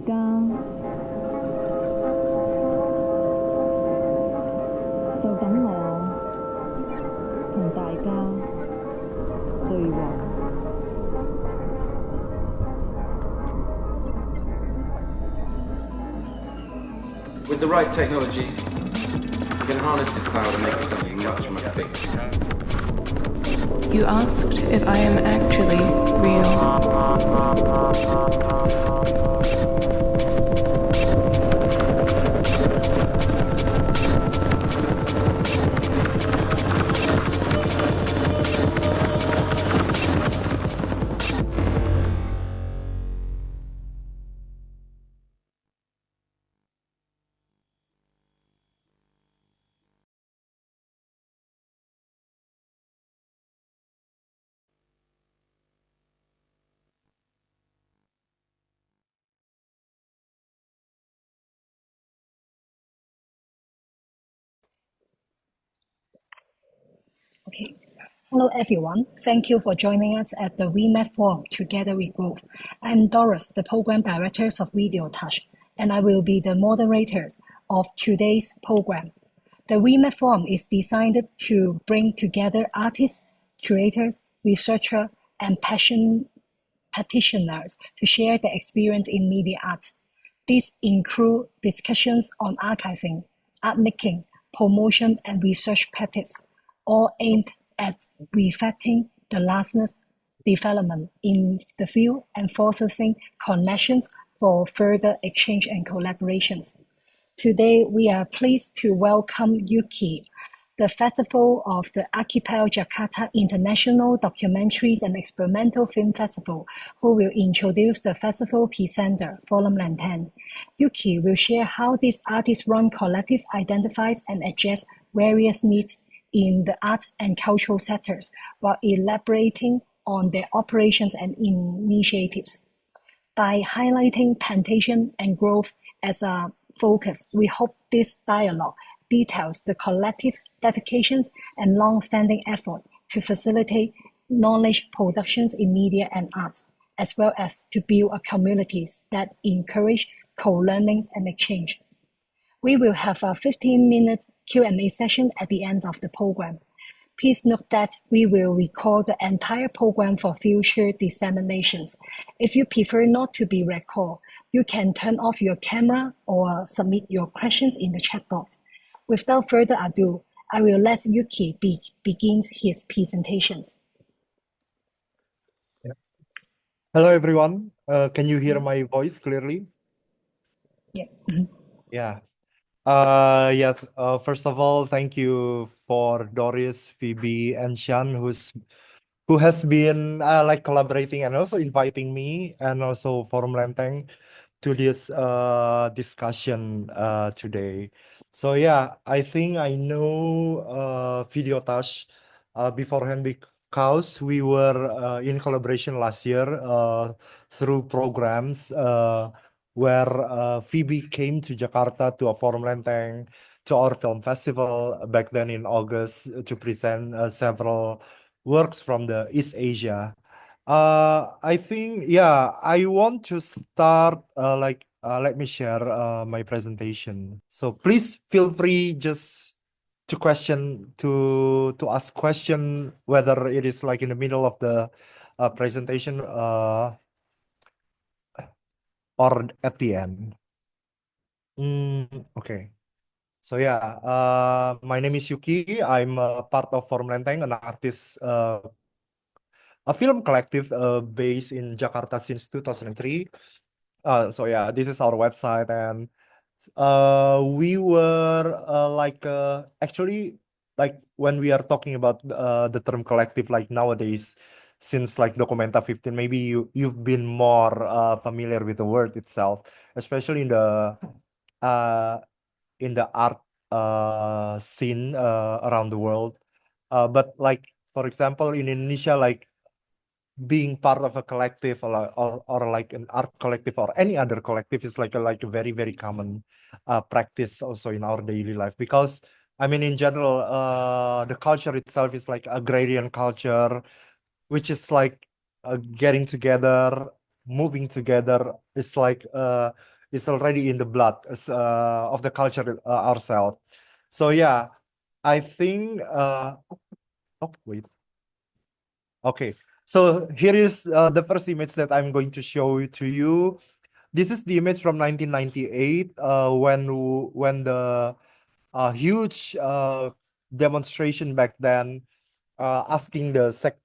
家就等我同大家對話。With the right technology, you can harness this power to make it something much, much bigger. You asked if I am actually real. Okay. Hello, everyone. Thank you for joining us at the WeMed Forum Together We Grow. I'm Doris, the Program Director of Video Touch, and I will be the moderator of today's program. The WeMed Forum is designed to bring together artists, curators, researchers, and practitioners to share their experience in media art. These include discussions on archiving, art making, promotion, and research practice, all aimed at reflecting the latest development in the field and fostering connections for further exchange and collaborations. Today, we are pleased to welcome Yuki, the Festival of the Archipel Jakarta International Documentaries and Experimental Film Festival, who will introduce the festival presenter, Forum Lantern. Yuki will share how this artist-run collective identifies and addresses various needs in the art and cultural sectors while elaborating on their operations and initiatives. By highlighting plantation and growth as a focus, we hope this dialogue details the collective dedications and long-standing effort to facilitate knowledge productions in media and art, as well as to build communities that encourage co-learning and exchange. We will have a 15-minute Q&A session at the end of the program. Please note that we will record the entire program for future disseminations. If you prefer not to be recorded, you can turn off your camera or submit your questions in the chat box. Without further ado, I will let Yuki begin his presentations. Hello, everyone. Can you hear my voice clearly? Yeah. Yeah. Yes. First of all, thank you for Doris, Phoebe, and Shan, who has been like collaborating and also inviting me, and also Forum Lenteng to this discussion today. So yeah, I think I know Video Touch beforehand because we were in collaboration last year through programs where Phoebe came to Jakarta to a Forum Lenteng, to our film festival back then in August to present several works from the East Asia. I think, yeah, I want to start let me share my presentation. So please feel free just to ask question, whether it is like in the middle of the presentation or at the end. Okay. So yeah, my name is Yuki. I'm part of Forum Lenteng, an artist, a film collective based in Jakarta since 2003. So yeah, this is our website, and we were actually, like, when we are talking about the term collective, like nowadays, since like Documenta 15, maybe you've been more familiar with the word itself, especially uh in the art scene around the world. But like, for example, in Indonesia, like being part of a collective or like an art collective or any other collective is like a very, very common practice also in our daily life. Because I mean, in general, the culture itself is like agrarian culture, which is like getting together, moving together. It's like it's already in the blood of the culture ourselves. So yeah, I think oh wait. Okay, so here is the first image that I'm going to show to you. This is the image from 1998 when the huge demonstration back then asking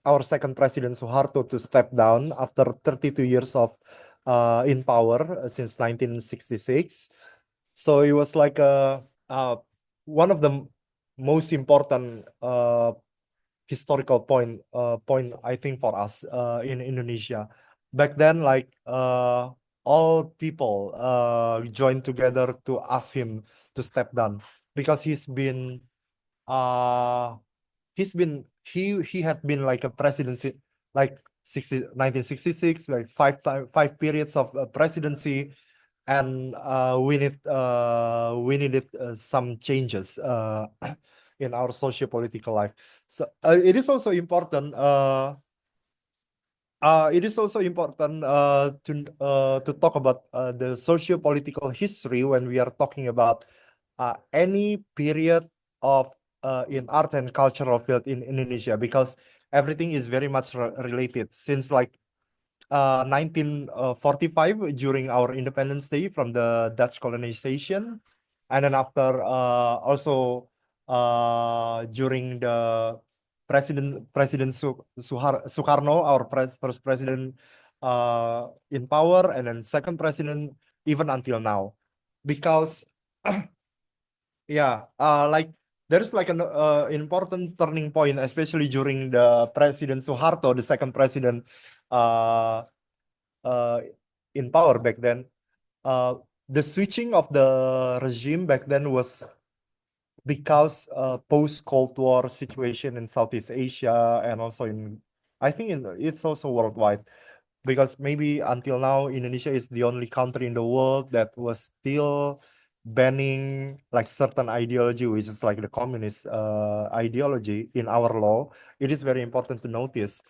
our second president Suharto to step down after 32 years of in power since 1966. So it was like one of the most important historical point I think for us in Indonesia. Back then, like all people joined together to ask him to step down because uh he had been like a presidency like 1966, like five periods of presidency, and we needed some changes in our socio-political life. So it is also important to talk about the socio-political history when we are talking about any period of in art and cultural field in Indonesia, because everything is very much related since like 1945 during our Independence Day from the Dutch colonization, and then after also during the President Sukarno, our first president in power, and then second president even until now, because yeah, like there's like an important turning point, especially during the President Suharto, the second president uh, uh, in power back then. Uh, the switching of the regime back then was because post Cold War situation in Southeast Asia, and also I think it's also worldwide, because maybe until now Indonesia is the only country in the world that was still banning like certain ideology, which is like the communist ideology in our law. It is very important to notice,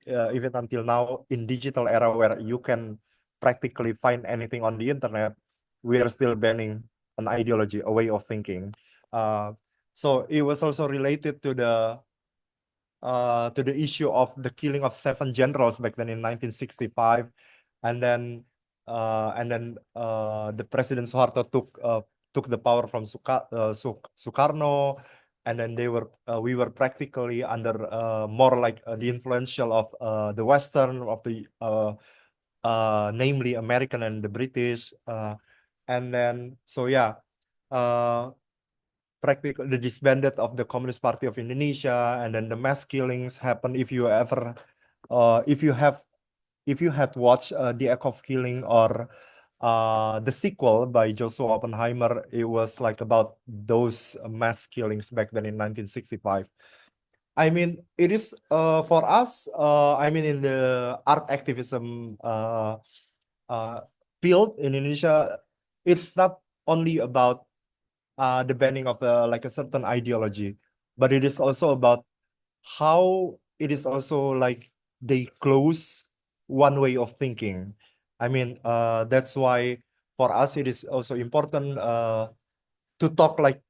even until now in digital era where you can practically find anything on the internet, we are still banning an ideology, a way of thinking. So it was also related to the issue of the killing of 7 generals back then in 1965, and then the President Suharto took the power from Sukarno, and then we were practically under more like the influential of the Western of the namely American and the British, and then so yeah. Practical the disbanded of the Communist Party of Indonesia, and then the mass killings happened. If you ever if you had watched the Act of Killing or the sequel by Joshua Oppenheimer, it was like about those mass killings back then in 1965. I mean, it is for us, I mean, in the art activism field in Indonesia, it's not only about the banning of like a certain ideology, but it is also about how it is also like they close one way of thinking. I mean, that's why for us it is also important to talk like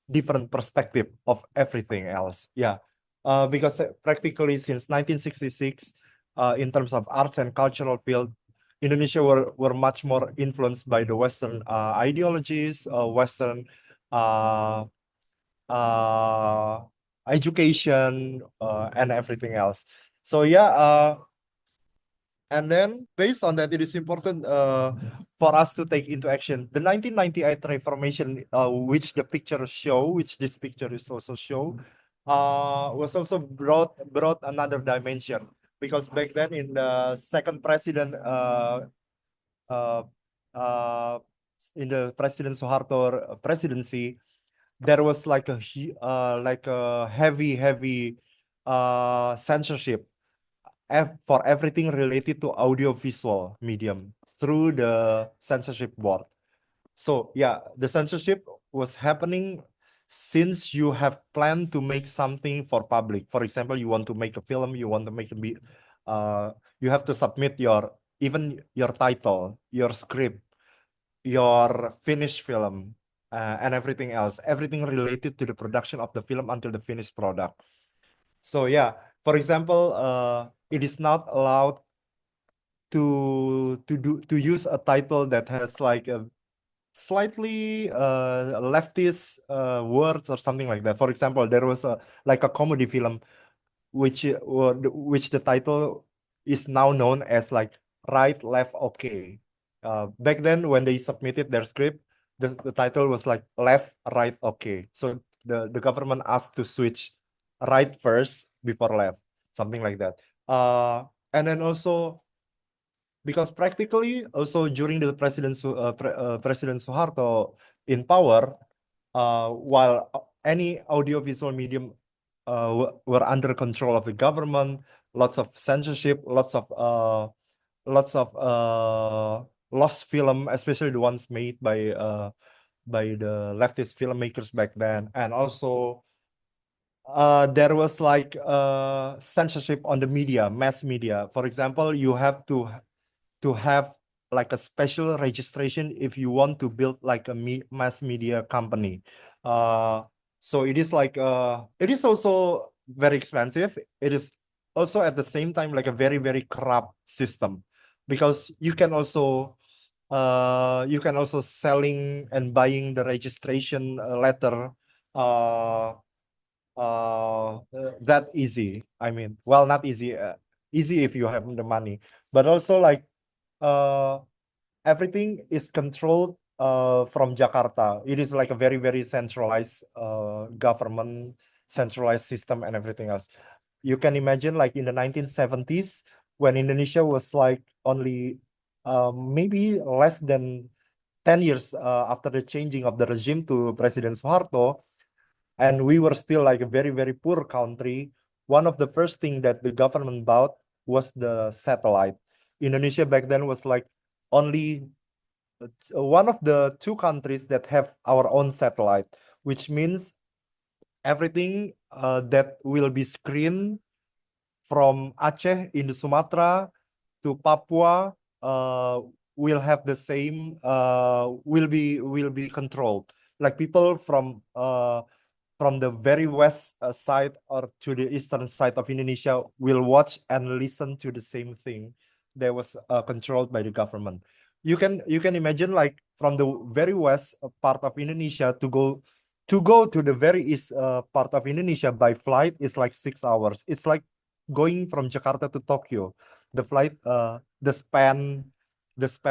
different perspective of everything else. Yeah, because practically since 1966, in terms of arts and cultural field, Indonesia were much more influenced by the Western ideologies, Western uh, education, and everything else. So yeah, and then based on that, it is important for us to take into action the 1998 Reformation, which the picture show, which this picture is also show, was also brought another dimension, because back then in the second president uh, uh, in the President Suharto presidency, there was like a heavy censorship for everything related to audiovisual medium through the censorship board. So yeah, the censorship was happening since you have planned to make something for public. For example, you want to make a film, you want to make you have to submit your even your title, your script, your finished film, and everything else, everything related to the production of the film until the finished product. So yeah, for example, it is not allowed to use a title that has like a slightly leftist words or something like that. For example, there was a like a comedy film which the title is now known as like Right, Left, Okay. Back then when they submitted their script, the title was like Left, Right, Okay. So the government asked to switch right first before left, something like that. And then also because practically also during the President Suharto in power, while any audiovisual medium were under control of the government, lots of censorship, lots of lost film, especially the ones made by the leftist filmmakers back then, and also there was like censorship on the media, mass media. For example, you have to have like a special registration if you want to build like a mass media company. So it is like it is also very expensive. It is also at the same time like a very, very corrupt system, because you can also selling and buying the registration letter uh that easy. I mean, well, not easy, easy if you have the money, but also like uh everything is controlled from Jakarta. It is like a very, very centralized government, centralized system and everything else. You can imagine like in the 1970s when Indonesia was like only maybe less than 10 years after the changing of the regime to President Suharto, and we were still like a very, very poor country. One of the first thing that the government bought was the satellite. Indonesia back then was like only one of the two countries that have our own satellite, which means everything that will be screened from Aceh in the Sumatra to Papua will have the same will be controlled. Like people from the very west side or to the eastern side of Indonesia will watch and listen to the same thing that was controlled by the government. You can imagine like from the very west part of Indonesia to go to the very east part of Indonesia by flight is like 6 hours. It's like going from Jakarta to Tokyo. The flight, the span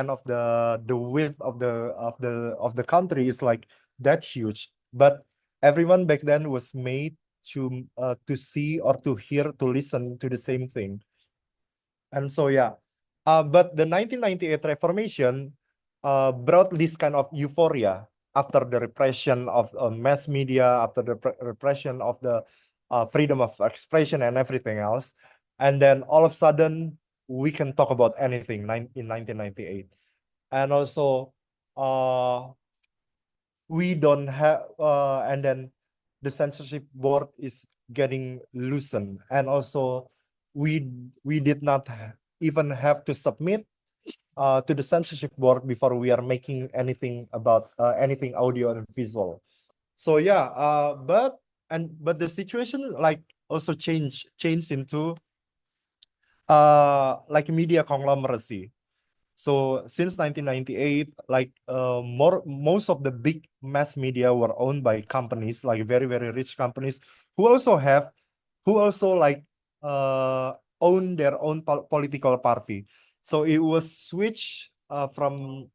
of the width of the country is like that huge. But everyone back then was made to see or to hear, to listen to the same thing. And so yeah, but the 1998 Reformation brought this kind of euphoria after the repression of mass media, after the repression of the freedom of expression and everything else. And then all of a sudden, we can talk about anything in 1998. And also, we don't have, and then the censorship board is getting loosened. And also, we did not even have to submit to the censorship board before we are making anything about anything audio and visual. So yeah, but the situation like also changed into like media conglomeracy. So since 1998, like most of the big mass media were owned by companies, like very, very rich companies who also like own their own political party. So it was switched from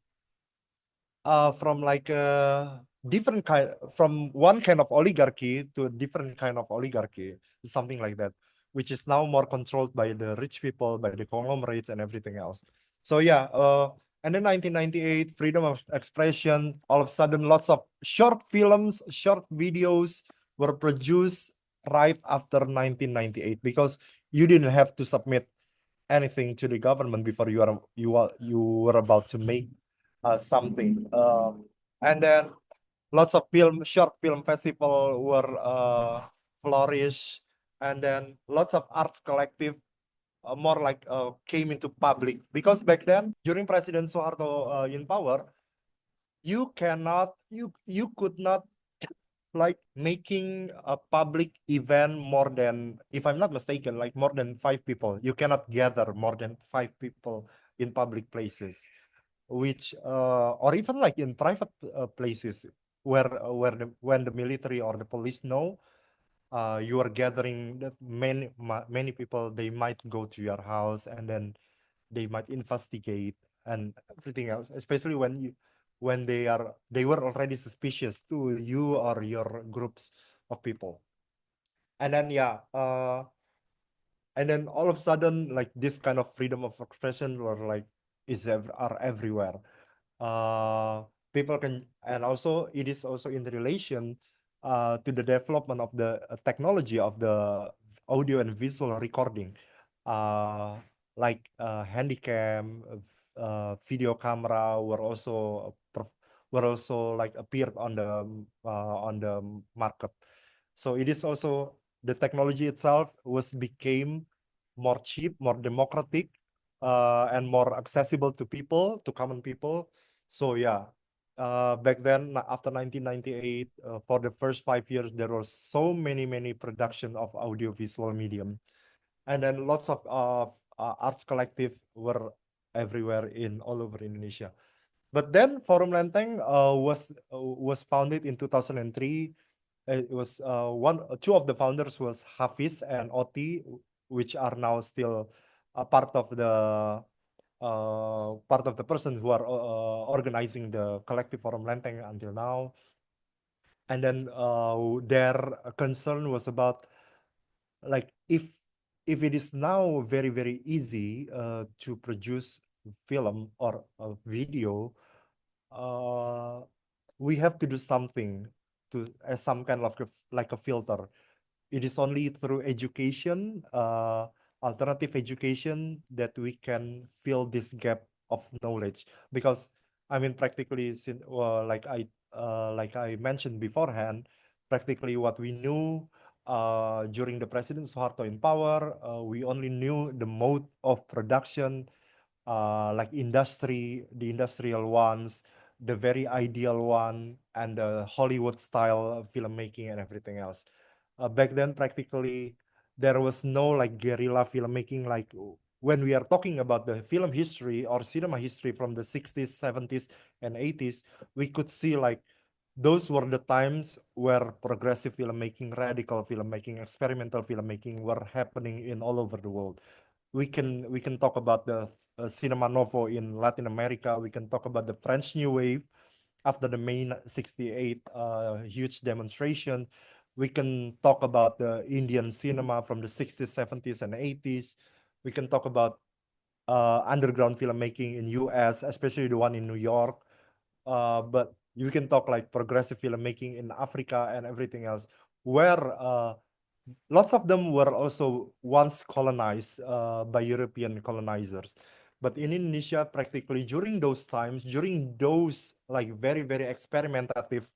like a different kind, from one kind of oligarchy to a different kind of oligarchy, something like that, which is now more controlled by the rich people, by the conglomerates and everything else. So yeah, and then 1998, freedom of expression, all of a sudden lots of short films, short videos were produced right after 1998, because you didn't have to submit anything to the government before you were about to make something. And then lots of short film festival were flourish, and then lots of arts collective more like came into public, because back then during President Soeharto in power, you could not like making a public event more than, if I'm not mistaken, like more than 5 people. You cannot gather more than 5 people in public places, which or even like in private places where when the military or the police know you are gathering that many people, they might go to your house and then they might investigate and everything else, especially when they were already suspicious to you or your groups of people. And then and then all of a sudden, like this kind of freedom of expression were like are everywhere. People can, and also it is also in relation to the development of the technology of the audio and visual recording, uh, like handycam, video camera were also like appeared on the market. So it is also, the technology itself became more cheap, more democratic, and more accessible to people, to common people. So yeah, back then after 1998, for the first 5 years, there were so many production of audiovisual medium, and then lots of arts collective were everywhere in all over Indonesia. But then Forum Lenteng was founded in 2003. It was two of the founders was Hafiz and Oti, which are now still a part of the person who are organizing the collective Forum Lenteng until now. And then their concern was about, like, if it is now very easy to produce film or a video, we have to do something to as some kind of like a filter. It is only through education, alternative education, that we can fill this gap of knowledge. Because I mean, practically, like I mentioned beforehand, practically what we knew during the President Soeharto in power, we only knew the mode of production, like the industrial ones, the very ideal one, and the Hollywood style filmmaking and everything else. Back then, practically, there was no like guerrilla filmmaking. Like when we are talking about the film history or cinema history from the 60s, 70s, and 80s, we could see like those were the times where progressive filmmaking, radical filmmaking, experimental filmmaking were happening in all over the world. We can talk about the cinema novo in Latin America. We can talk about the French New Wave after the May 68 huge demonstration. We can talk about the Indian cinema from the 60s, 70s, and 80s. We can talk about underground filmmaking in US, especially the one in New York. But you can talk like progressive filmmaking in Africa and everything else, where lots of them were also once colonized by European colonizers. But in Indonesia, practically during those times, during those like very experimentative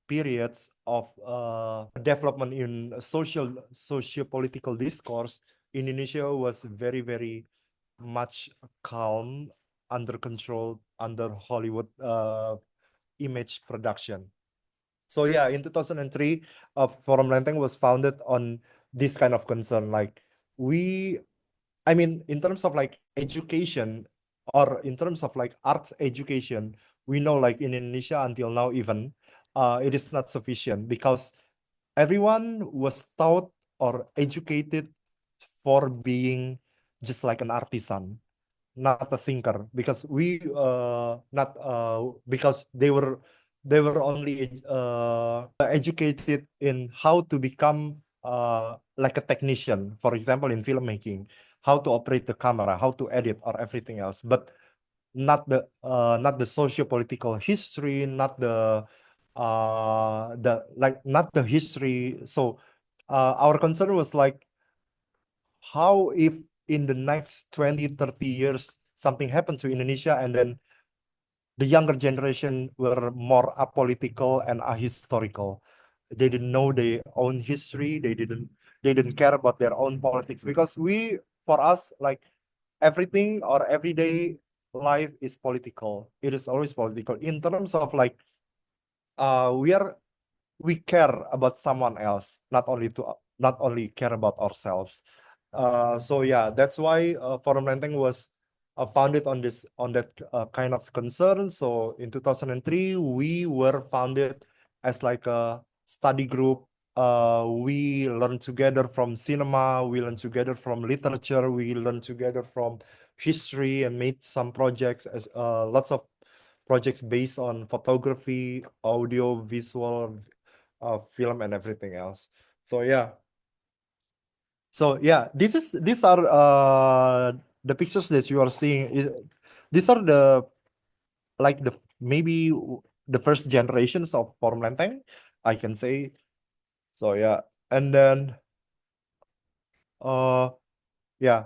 periods of development in socio-political discourse, Indonesia was very much calm, under control, under Hollywood image production. So yeah, in 2003, Forum Lenteng was founded on this kind of concern. Like I mean, in terms of like education or in terms of like arts education, we know like in Indonesia until now even, it is not sufficient because everyone was taught or educated for being just like an artisan, not a thinker, because we not because they were only educated in how to become like a technician, for example in filmmaking, how to operate the camera, how to edit or everything else, but not the socio-political history, not the not the history. So our concern was like, how if in the next 20-30 years something happened to Indonesia and then the younger generation were more apolitical and ahistorical. They didn't know their own history. They didn't care about their own politics, because we for us, like everything or everyday life is political. It is always political in terms of like we care about someone else, not only care about ourselves. So yeah, that's why Forum Lenteng was founded on that kind of concern. So in 2003, we were founded as like a study group. We learn together from cinema, we learn together from literature, we learn together from history, and made some projects as lots of projects based on photography, audio, visual, film, and everything else. So yeah. So yeah, these are the pictures that you are seeing. These are the like the maybe the first generations of Forum Lenteng, I can say. So yeah, and then yeah,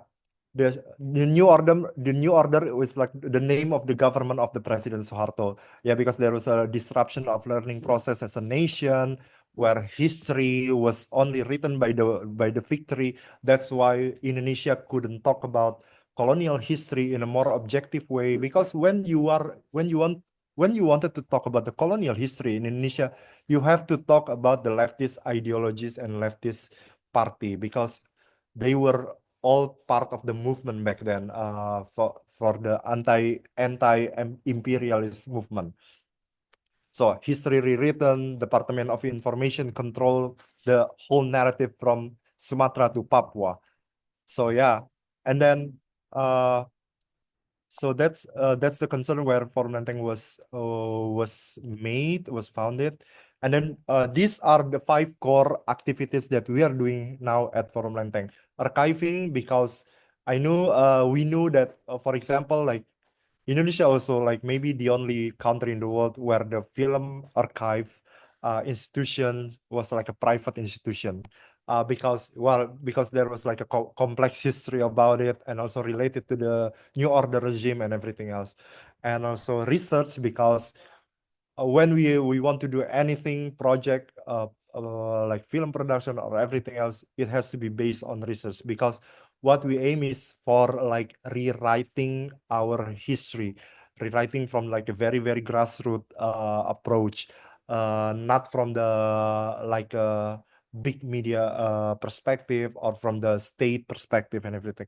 the new order was like the name of the government of the President Suharto. Yeah, because there was a disruption of learning process as a nation where history was only written by the victory. That's why Indonesia couldn't talk about colonial history in a more objective way. Because when you wanted to talk about the colonial history in Indonesia, you have to talk about the leftist ideologies and leftist party because they were all part of the movement back then for the anti-imperialist movement. So history rewritten, Department of Information control the whole narrative from Sumatra to Papua. So yeah, and then so that's the concern where Forum Lenteng was founded. And then these are the 5 core activities that we are doing now at Forum Lenteng. Archiving, because we knew that, for example, like Indonesia also like maybe the only country in the world where the film archive institution was like a private institution. Because there was like a complex history about it, and also related to the New Order regime and everything else, and also research, because when we want to do anything project like film production or everything else, it has to be based on research, because what we aim is for like rewriting our history, rewriting from like a very very grassroots approach, not from the like big media perspective or from the state perspective and everything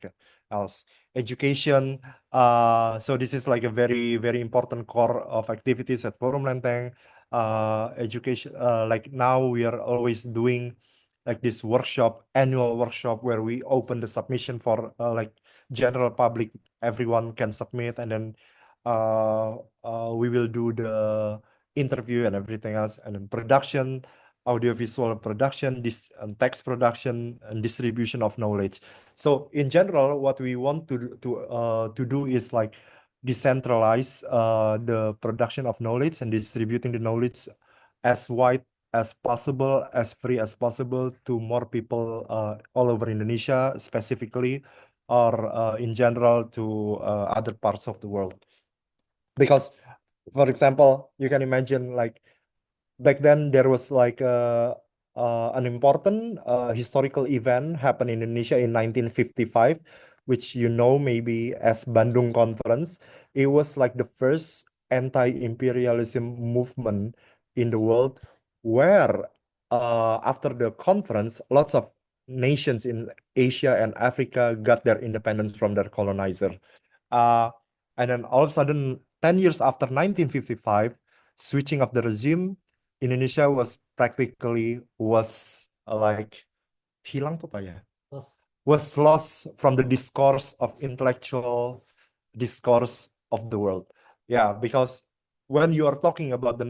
else. Education, so this is like a very very important core of activities at Forum Lenteng. Education, like now we are always doing like this annual workshop where we open the submission for like general public, everyone can submit, and then we will do the interview and everything else, and then production, audiovisual production, text production, and distribution of knowledge. So in general, what we want to do is like decentralize the production of knowledge and distributing the knowledge as wide as possible, as free as possible, to more people all over Indonesia specifically, or in general to other parts of the world. Because, for example, you can imagine like back then there was like an important historical event happened in Indonesia in 1955, which maybe as Bandung Conference. It was like the first anti-imperialism movement in the world, where after the conference, lots of nations in Asia and Africa got their independence from their colonizer. Uh, and then all of a sudden, 10 years after 1955, switching of the regime, Indonesia was like hilang tuh apa ya? Was lost from the discourse of intellectual discourse of the world. Yeah, because when you are talking about the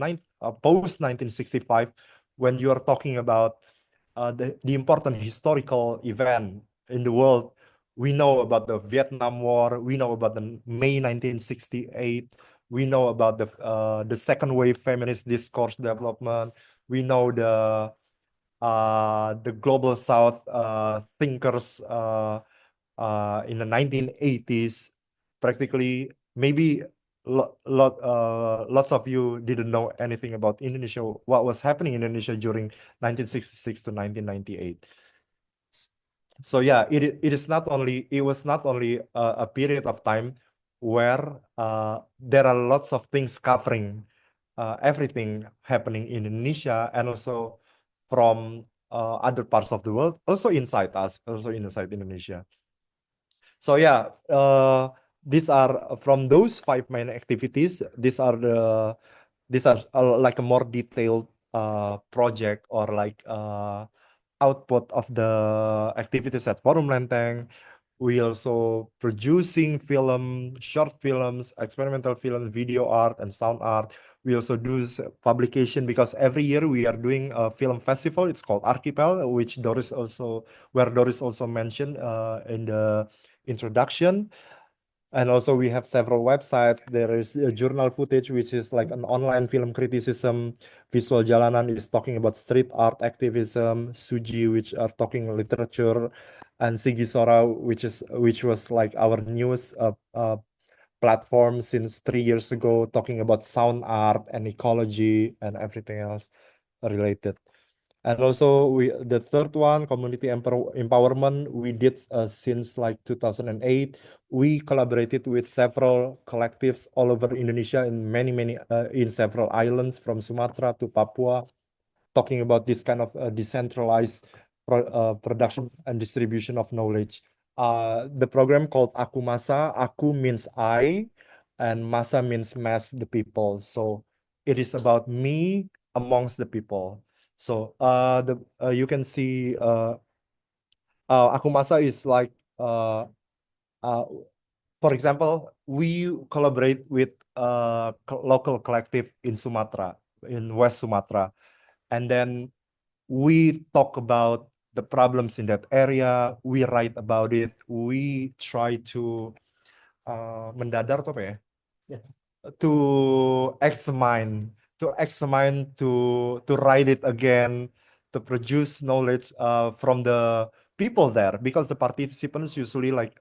post 1965, when you are talking about the important historical event in the world, we know about the Vietnam War, we know about the May 1968, we know about the second wave feminist discourse development, we know the global South thinkers in the 1980s. Practically, maybe lots of you didn't know anything about Indonesia, what was happening in Indonesia during 1966 to 1998. So yeah, it was not only a period of time where there are lots of things covering everything happening in Indonesia and also from other parts of the world, also inside us, also inside Indonesia. So yeah, these are from those five main activities. These are like a more detailed project or like output of the activities at Forum Lenteng. We also producing film, short films, experimental film, video art, and sound art. We also do publication because every year we are doing a film festival. It's called Archipel, which Doris also mentioned in the introduction. And also we have several websites. There is journal footage, which is like an online film criticism. Visual Jalanan is talking about street art activism. Suji, which are talking literature, and Sigi Sora, which was like our newest platform since 3 years ago, talking about sound art and ecology and everything else related. And also the third one, community empowerment, we did since like 2008. We collaborated with several collectives all over Indonesia in in several islands from Sumatra to Papua, talking about this kind of decentralized production and distribution of knowledge. The program called Aku Masa, Aku means I, and Masa means mass, the people. So it is about me amongst the people. So you can see Aku Masa is like uh, for example, we collaborate with local collective in Sumatra, in West Sumatra, and then we talk about the problems in that area, we write about it, we try to mendadar tuh apa ya? Yeah. To examine, to write it again, to produce knowledge from the people there, because the participants usually like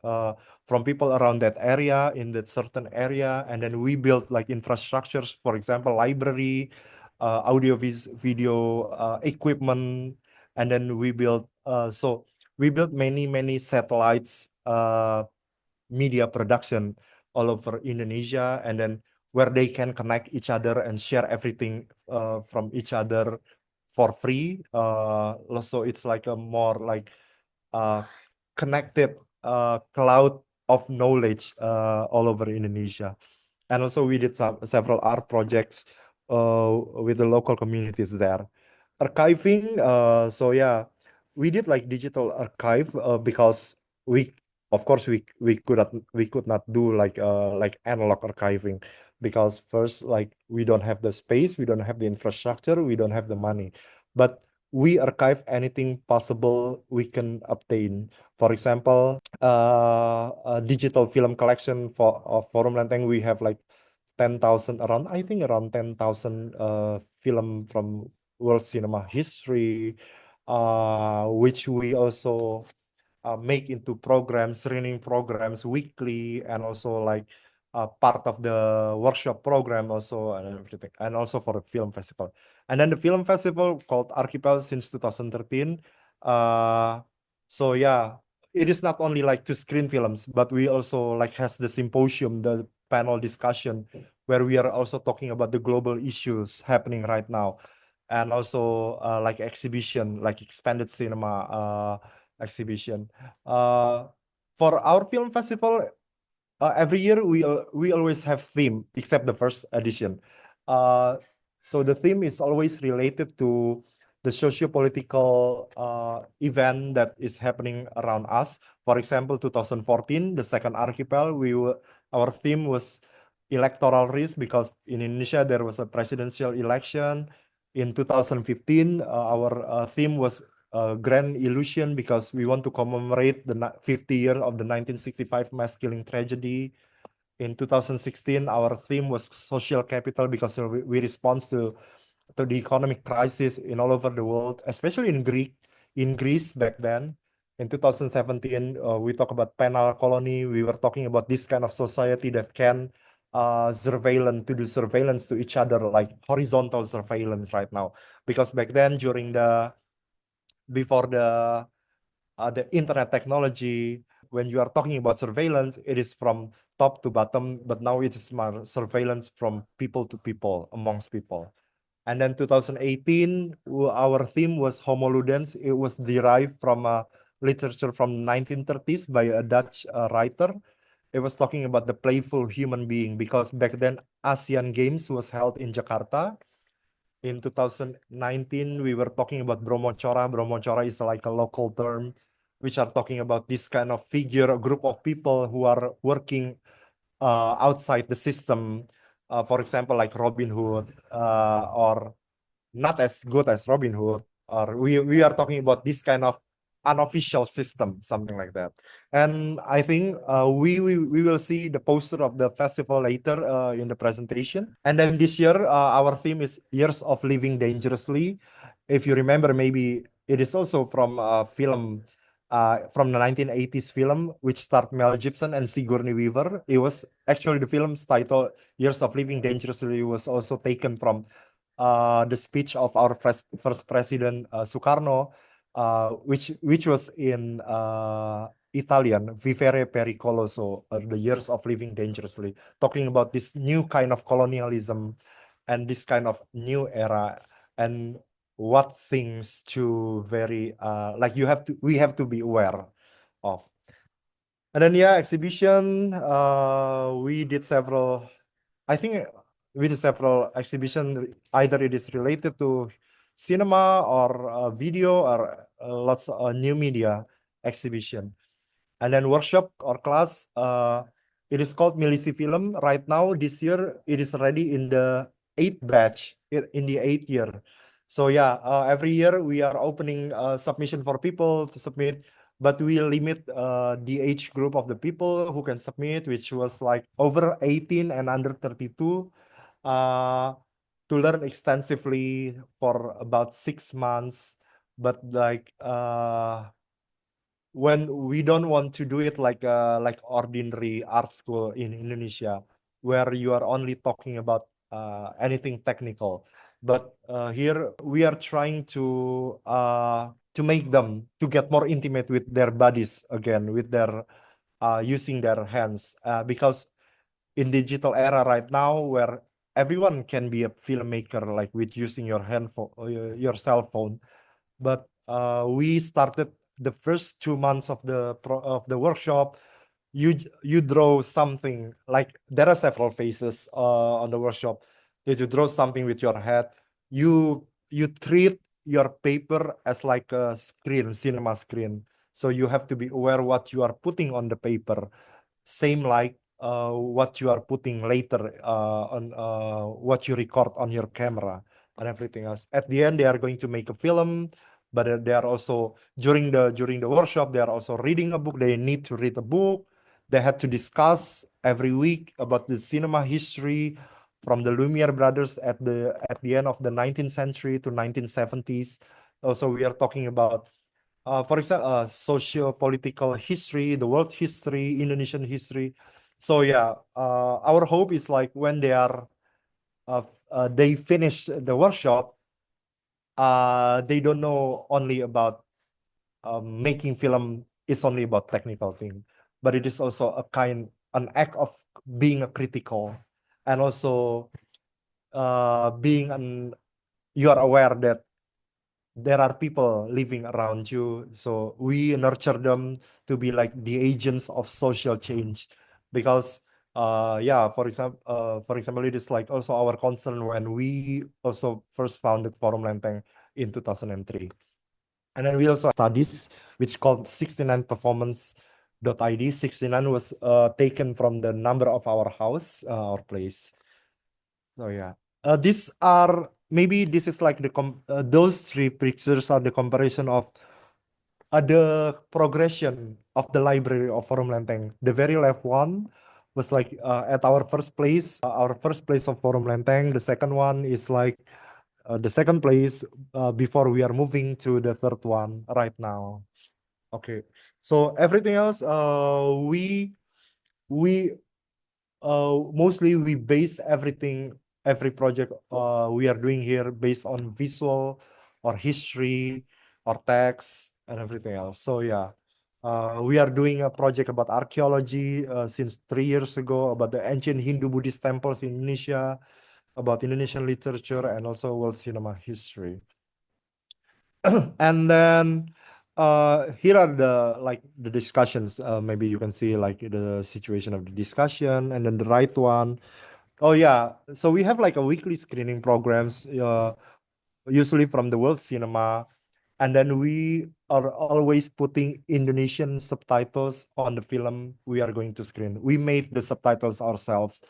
from people around that area, in that certain area, and then we build like infrastructures, for example, library, audio video equipment, and then we built many satellites media production all over Indonesia, and then where they can connect each other and share everything from each other for free. So it's like a more like connected cloud of knowledge all over Indonesia. And also we did several art projects with the local communities there. Archiving, so yeah, we did like digital archive because we, of course, we could not do like analog archiving, because first, like, we don't have the space, we don't have the infrastructure, we don't have the money, but we archive anything possible we can obtain. For example, a digital film collection of Forum Lenteng, we have like 10,000, around, I think around 10,000 film from world cinema history, which we also make into programs, training programs weekly, and also like part of the workshop program also, and everything, and also for the film festival. And then the film festival called Archipel since 2013. So yeah, it is not only like to screen films, but we also like has the symposium, the panel discussion, where we are also talking about the global issues happening right now, and also like exhibition, like expanded cinema exhibition. For our film festival, every year we always have theme, except the first edition. So the theme is always related to the socio-political event that is happening around us. For example, 2014, the second Archipel, our theme was electoral risk, because in Indonesia there was a presidential election. In 2015, our theme was Grand Illusion, because we want to commemorate the 50 years of the 1965 mass killing tragedy. In 2016, our theme was social capital, because we respond to the economic crisis in all over the world, especially in Greece back then. In 2017, we talk about penal colony. We were talking about this kind of society that can do surveillance to each other, like horizontal surveillance right now. Because back then, before the the internet technology. When you are talking about surveillance, it is from top to bottom, but now it is more surveillance from people to people, amongst people. And then 2018, our theme was Homo Ludens. It was derived from literature from 1930s by a Dutch writer. It was talking about the playful human being, because back then ASEAN Games was held in Jakarta. In 2019, we were talking about Bromochora. Bromochora is like a local term, which are talking about this kind of figure, a group of people who are working outside the system. For example, like Robin Hood, or not as good as Robin Hood, or we are talking about this kind of unofficial system, something like that. And I think we will see the poster of the festival later in the presentation. And then this year, our theme is Years of Living Dangerously. If you remember, maybe it is also from a film from the 1980s film, which starred Mel Gibson and Sigourney Weaver. It was actually the film's title, Years of Living Dangerously, was also taken from the speech of our first president Sukarno, which was in Italian, Vivere Pericoloso, the Years of Living Dangerously, talking about this new kind of colonialism and this kind of new era, and what things to very like we have to be aware of. And then yeah, exhibition, we did several, I think we did several exhibition, either it is related to cinema or video or lots of new media exhibition. And then workshop or class, it is called Milisi Film. Right now, this year, it is already in the 8th batch, in the 8th year. So yeah, every year we are opening submission for people to submit, but we limit the age group of the people who can submit, which was like over 18 and under 32, to learn extensively for about 6 months. But like when we don't want to do it like ordinary art school in Indonesia, where you are only talking about anything technical. But here we are trying to make them to get more intimate with their bodies again, with their using their hands, because in digital era right now, where everyone can be a filmmaker, like with using your your cell phone. But we started the first 2 months of the workshop. You draw something, like there are several phases on the workshop. You draw something with your head. You treat your paper as like a screen, cinema screen. So you have to be aware what you are putting on the paper. Same like what you are putting later on what you record on your camera and everything else. At the end, they are going to make a film, but they are also during the workshop, they are also reading a book. They need to read a book. They had to discuss every week about the cinema history from the Lumiere brothers at the end of the 19th century to 1970s. Also, we are talking about for example, socio-political history, the world history, Indonesian history. So yeah, our hope is like when they finish the workshop, they don't know only about making film is only about technical thing, but it is also an act of being a critical, and also you are aware that there are people living around you, so we nurture them to be like the agents of social change. Because yeah, for example, it is like also our concern when we also first founded Forum Lenteng in 2003. And then we also studies which called 69performance.id. 69 was taken from the number of our house, our place. So yeah, these are maybe this is like those 3 pictures are the comparison of the progression of the library of Forum Lenteng. The very left one was like at our first place of Forum Lenteng. The second one is like the second place before we are moving to the third one right now. Okay, so everything else we mostly we base every project we are doing here based on visual or history or text and everything else. So yeah, we are doing a project about archaeology since 3 years ago about the ancient Hindu Buddhist temples in Indonesia, about Indonesian literature, and also world cinema history. And then here are the discussions. Maybe you can see like the situation of the discussion, and then the right one. Oh yeah, so we have like a weekly screening programs, usually from the world cinema, and then we are always putting Indonesian subtitles on the film we are going to screen. We made the subtitles ourselves,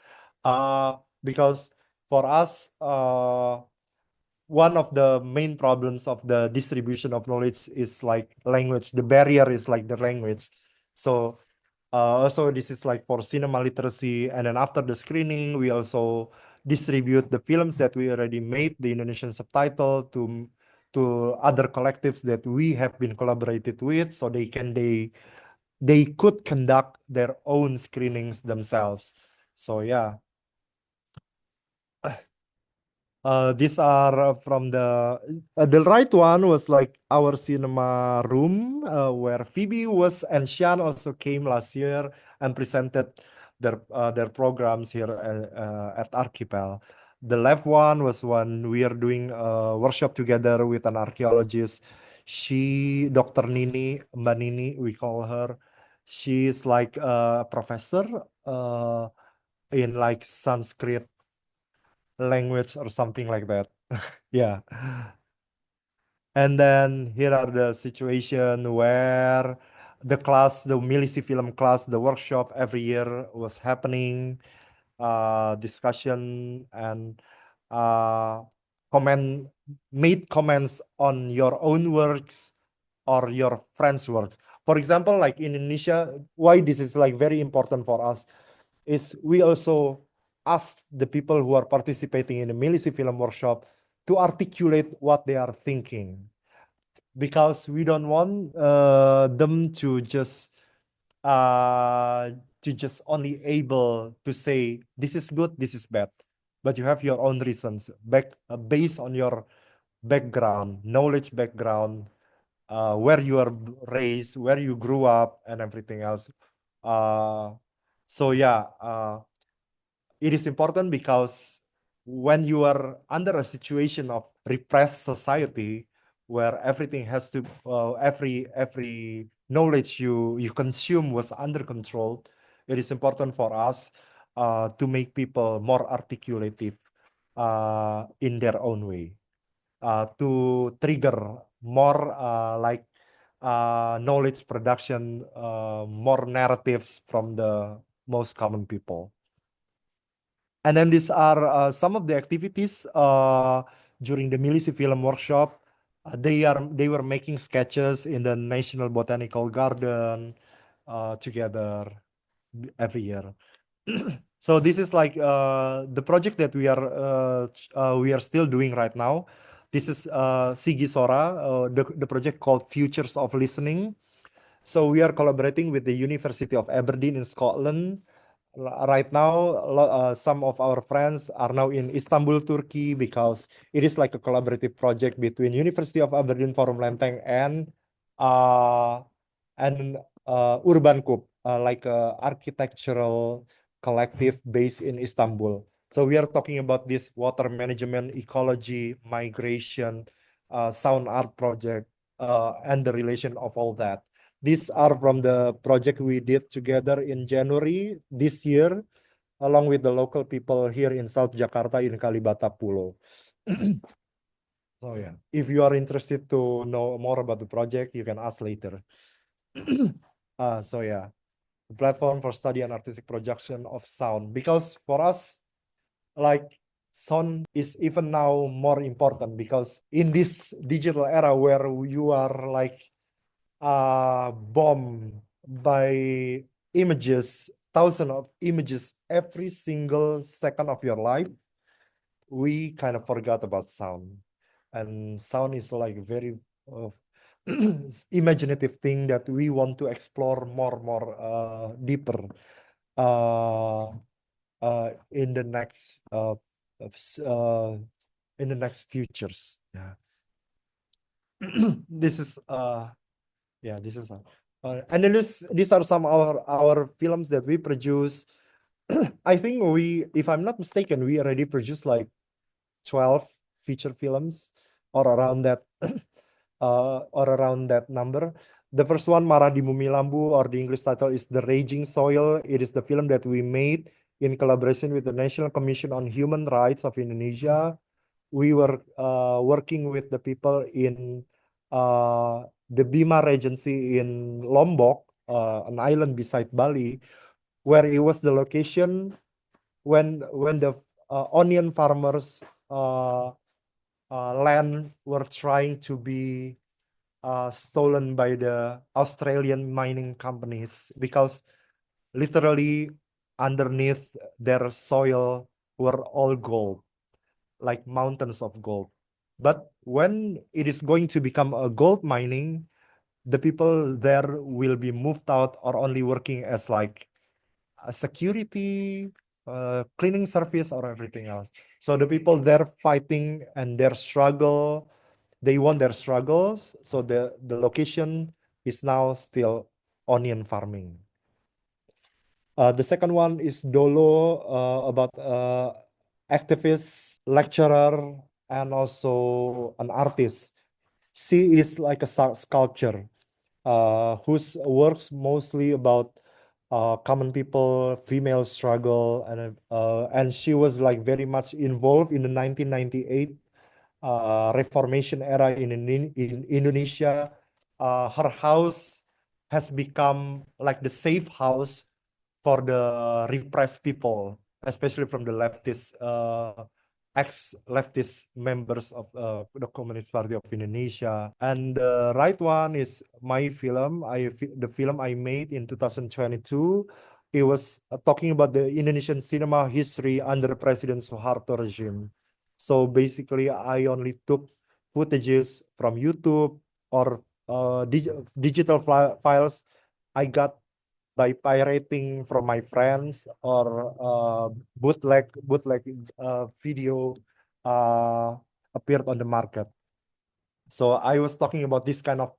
because for us, one of the main problems of the distribution of knowledge is like language. The barrier is like the language. So also this is like for cinema literacy, and then after the screening we also distribute the films that we already made the Indonesian subtitle to other collectives that we have been collaborated with, so they could conduct their own screenings themselves. So yeah. These are from the right one was like our cinema room, where Phoebe was and Sean also came last year and presented their programs here at Archipel. The left one was when we are doing a workshop together with an archaeologist. Dr. Nini, Mbak Nini, we call her. She's like a professor in like Sanskrit language or something like that. Yeah. And then here are the situation where the Milisi film class, the workshop every year was happening, discussion and uh, made comments on your own works or your friends' works. For example, like in Indonesia, why this is like very important for us is we also ask the people who are participating in the Milisi Film Workshop to articulate what they are thinking, because we don't want them to just only able to say this is good, this is bad, but you have your own reasons based on your background, knowledge background, where you are raised, where you grew up, and everything else. So yeah, it is important because when you are under a situation of repressed society where everything has to every knowledge you consume was under control, it is important for us to make people more articulative in their own way, to trigger more knowledge production, more narratives from the most common people. And then these are some of the activities during the Milisi Film Workshop. They were making sketches in the National Botanical Garden together every year. So this is like the project that we are still doing right now. This is Sigi Sora, the project called Futures of Listening. So we are collaborating with the University of Aberdeen in Scotland. Right now, some of our friends are now in Istanbul, Turkey, because it is like a collaborative project between University of Aberdeen Forum Lenteng uh, and Urban Coop, like a architectural collective based in Istanbul. So we are talking about this water management, ecology, migration, sound art project, and the relation of all that. These are from the project we did together in January this year, along with the local people here in South Jakarta in Kalibata Pulau. So yeah, if you are interested to know more about the project, you can ask later. So yeah, the platform for study and artistic projection of sound. Because for us, like sound is even now more important, because in this digital era where you are like bombed by images, thousands of images every single second of your life, we kind of forgot about sound. And sound is like very imaginative thing that we want to explore more deeper in the next futures. Yeah. This is Yeah, this is and then these are some of our films that we produce. I think if I'm not mistaken, we already produced like 12 feature films or around that number. The first one, Marah di Bumi Lambu, or the English title is The Raging Soil. It is the film that we made in collaboration with the National Commission on Human Rights of Indonesia. We were working with the people in the Bima Regency in Lombok, an island beside Bali, where it was the location when the onion farmers land were trying to be stolen by the Australian mining companies, because literally underneath their soil were all gold, like mountains of gold. But when it is going to become a gold mining, the people there will be moved out or only working as like a security, cleaning service, or everything else. So the people there fighting and their struggle, they won their struggles. So the location is now still onion farming. The second one is Dolo, about activist, lecturer, and also an artist. She is like a sculpture, whose works mostly about common people, female struggle, and she was like very much involved in the 1998 Reformation era in Indonesia. Her house has become like the safe house for the repressed people, especially from the leftist, ex-leftist members of the Communist Party of Indonesia. And the right one is my film. The film I made in 2022. It was talking about the Indonesian cinema history under President Suharto regime. So basically, I only took footages from YouTube or digital files I got by pirating from my friends, or bootleg video appeared on the market. So I was talking about this kind of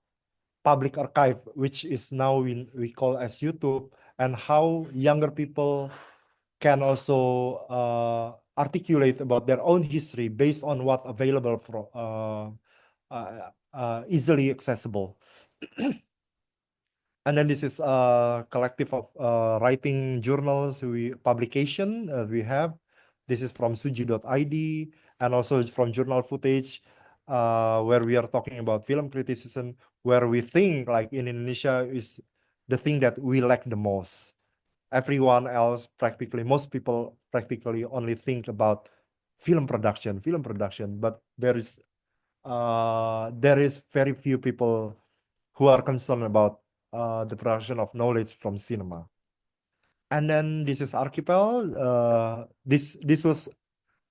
public archive, which is now we call as YouTube, and how younger people can also articulate about their own history based on what's available for easily accessible. And then this is a collective of writing journals, publication we have. This is from suji.id, and also from journal footage, where we are talking about film criticism, where we think like in Indonesia is the thing that we lack the most. Everyone else, practically most people practically only think about film production, but there is very few people who are concerned about the production of knowledge from cinema. And then this is Archipel. This was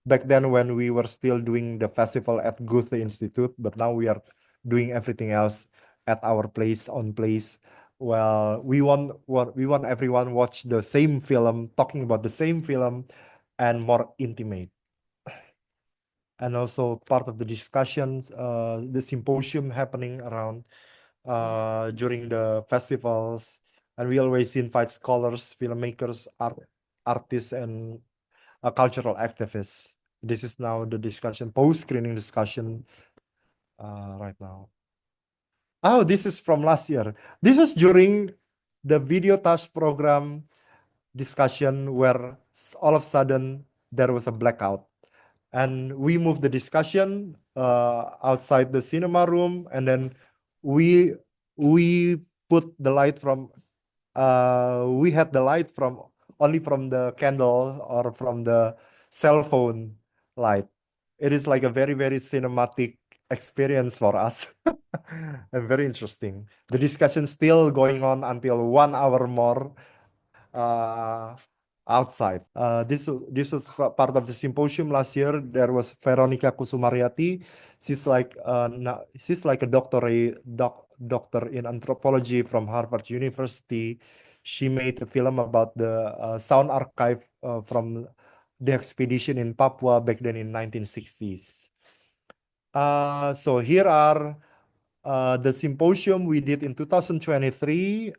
back then when we were still doing the festival at Goethe Institute, but now we are doing everything else at our place, on place. Well, we want everyone watch the same film, talking about the same film, and more intimate. And also part of the discussions, the symposium happening around during the festivals, and we always invite scholars, filmmakers, artists, and cultural activists. This is now the discussion, post-screening discussion right now. Oh, this is from last year. This was during the video task program discussion, where all of a sudden there was a blackout. And we moved the discussion outside the cinema room, and then we put the light from we had the light from only from the candle or from the cell phone light. It is like a very, very cinematic experience for us, and very interesting. The discussion still going on until 1 hour more outside. This was part of the symposium last year. There was Veronica Kusumariati. She's like a doctor in anthropology from Harvard University. She made a film about the sound archive from the expedition in Papua back then in 1960s. So here are the symposium we did in 2023,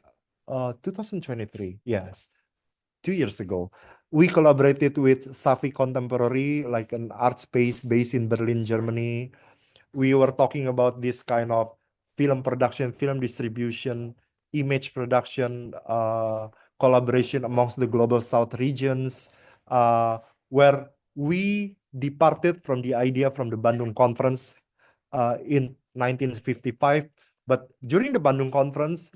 yes, 2 years ago. We collaborated with Safi Contemporary, like an art space based in Berlin, Germany. We were talking about this kind of film production, film distribution, image production, collaboration amongst the global South regions, where we departed from the idea from the Bandung conference in 1955. But during the Bandung conference,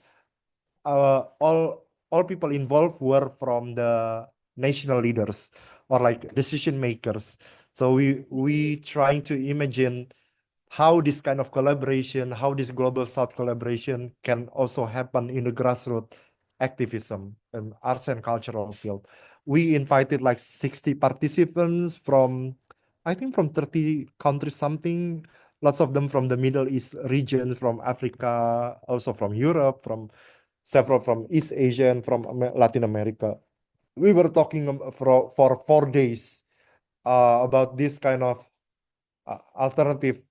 all people involved were from the national leaders or like decision makers. So we trying to imagine how this kind of collaboration, how this global South collaboration can also happen in the grassroots activism and arts and cultural field. We invited like 60 participants from, I think from 30 countries something, lots of them from the Middle East region, from Africa, also from Europe, from several from East Asia and from Latin America. We were talking for 4 days about this kind of alternative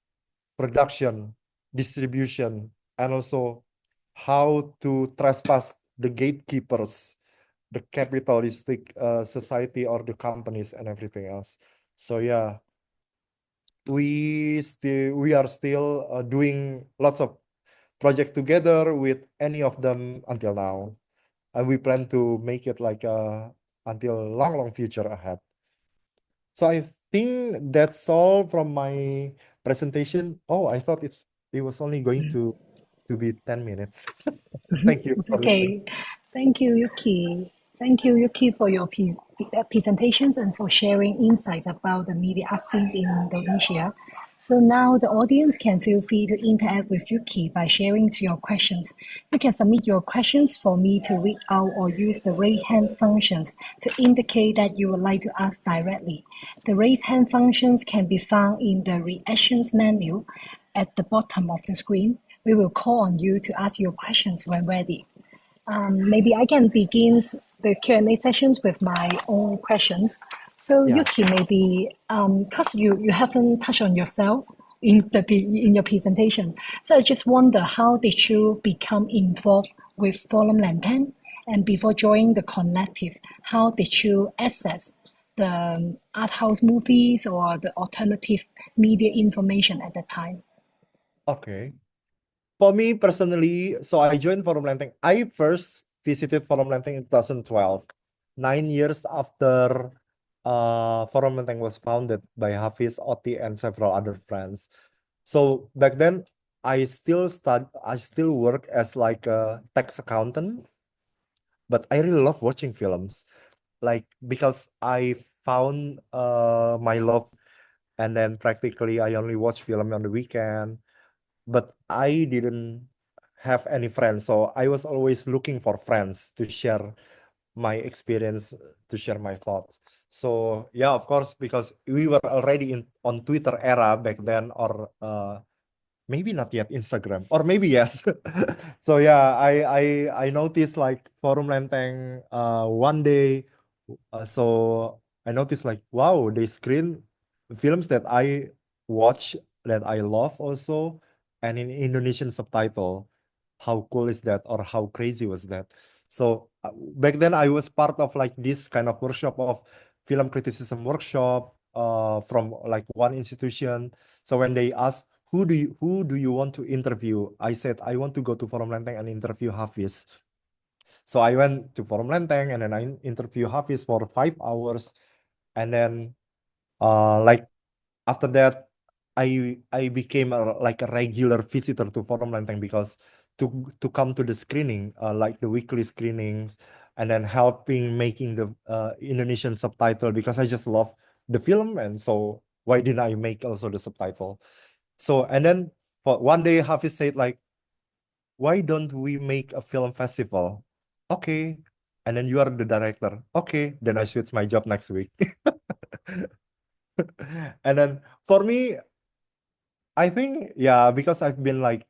production, distribution, and also how to trespass the gatekeepers, the capitalistic society or the companies and everything else. So yeah, we are still doing lots of project together with any of them until now, and we plan to make it like until long future ahead. So I think that's all from my presentation. Oh, I thought it was only going to be 10 minutes. Thank you for listening. Okay, thank you, Yuki. Thank you, Yuki, for your presentations and for sharing insights about the media art scenes in Indonesia. So now the audience can feel free to interact with Yuki by sharing your questions. You can submit your questions for me to read out or use the raise hand functions to indicate that you would like to ask directly. The raise hand functions can be found in the reactions menu at the bottom of the screen. We will call on you to ask your questions when ready. Maybe I can begin the Q&A sessions with my own questions. So Yeah. Yuki, maybe because you haven't touched on yourself in your presentation, so I just wonder, how did you become involved with Forum Lantern? And before joining the collective, how did you access the art house movies or the alternative media information at that time? Okay. For me personally, so I joined Forum Lenteng. I first visited Forum Lenteng in 2012, 9 years after Forum Lenteng was founded by Hafiz, Oti, and several other friends. So back then, I still work as like a tax accountant, but I really love watching films, like because I found my love, and then practically I only watch film on the weekend. But I didn't have any friends, so I was always looking for friends to share my experience, to share my thoughts. So yeah, of course, because we were already on Twitter era back then, or maybe not yet Instagram, or maybe yes. So yeah, I noticed like Forum Lenteng one day. So I noticed like, wow, they screen films that I watch, that I love also, and in Indonesian subtitle. How cool is that, or how crazy was that? So back then I was part of like this kind of workshop of film criticism workshop from like one institution. So when they asked, who do you want to interview, I said I want to go to Forum Lenteng and interview Hafiz. So I went to Forum Lenteng and then I interviewed Hafiz for 5 hours, and then like after that I became like a regular visitor to Forum Lenteng, because to come to the screening, like the weekly screenings, and then helping making the Indonesian subtitle, because I just love the film, and so why didn't I make also the subtitle? So and then for one day Hafiz said like, why don't we make a film festival? Okay. And then you are the director. Okay. Then I switch my job next week. And then for me, I think, yeah, because I've been like,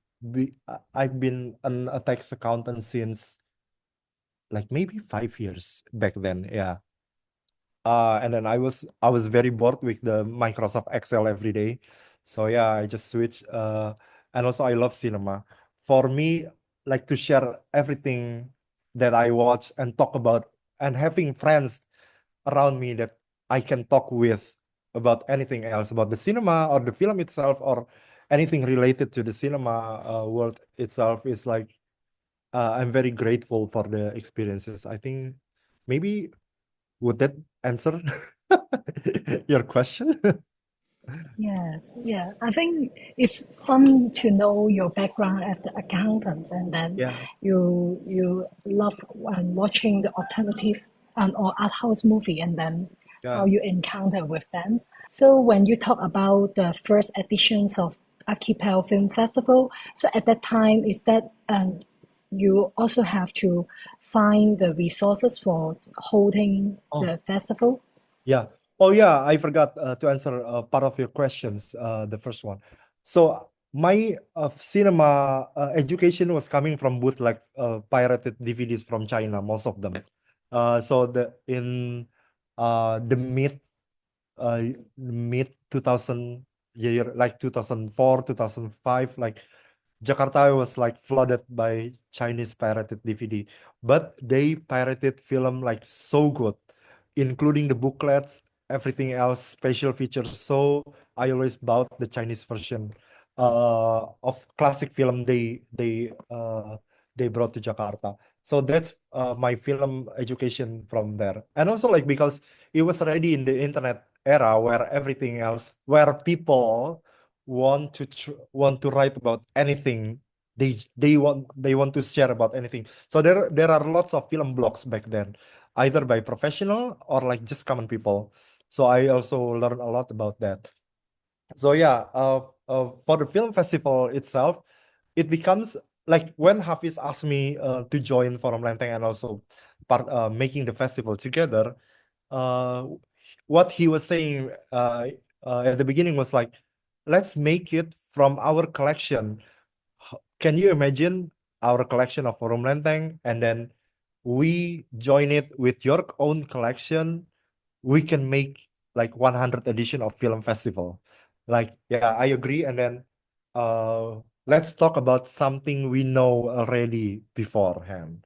I've been a tax accountant since like maybe 5 years back then. Yeah. And then I was very bored with the Microsoft Excel every day. So yeah, I just switched and also I love cinema. For me, like to share everything that I watch and talk about, and having friends around me that I can talk with about anything else, about the cinema or the film itself or anything related to the cinema world itself, is like I'm very grateful for the experiences. I think maybe would that answer your question? Yes, yeah. I think it's fun to know your background as the accountant, and then Yeah, you love watching the alternative and or art house movie, and then how yeah. you encounter with them. So when you talk about the first editions of Archipel Film Festival, so at that time is that you also have to find the resources for holding Oh, the festival. yeah. Oh, yeah. I forgot to answer part of your questions. The first one. So my cinema education was coming from bootleg pirated DVDs from China, most of them. So the mid 2000 year, like 2004, 2005, like Jakarta was like flooded by Chinese pirated DVD, but they pirated film like so good, including the booklets, everything else, special features. So I always bought the Chinese version of classic film they brought to Jakarta. So that's my film education from there. And also like because it was already in the internet era where everything else, where people want to write about anything, they want to share about anything. So there are lots of film blogs back then, either by professional or like just common people. So I also learned a lot about that. So yeah, for the film festival itself, it becomes like when Hafiz asked me to join Forum Lenteng and also making the festival together. uh, what he was saying at the beginning was like, let's make it from our collection. Can you imagine our collection of Forum Lenteng, and then we join it with your own collection? We can make like 100 edition of film festival. Like, yeah, I agree. And then let's talk about something we know already beforehand.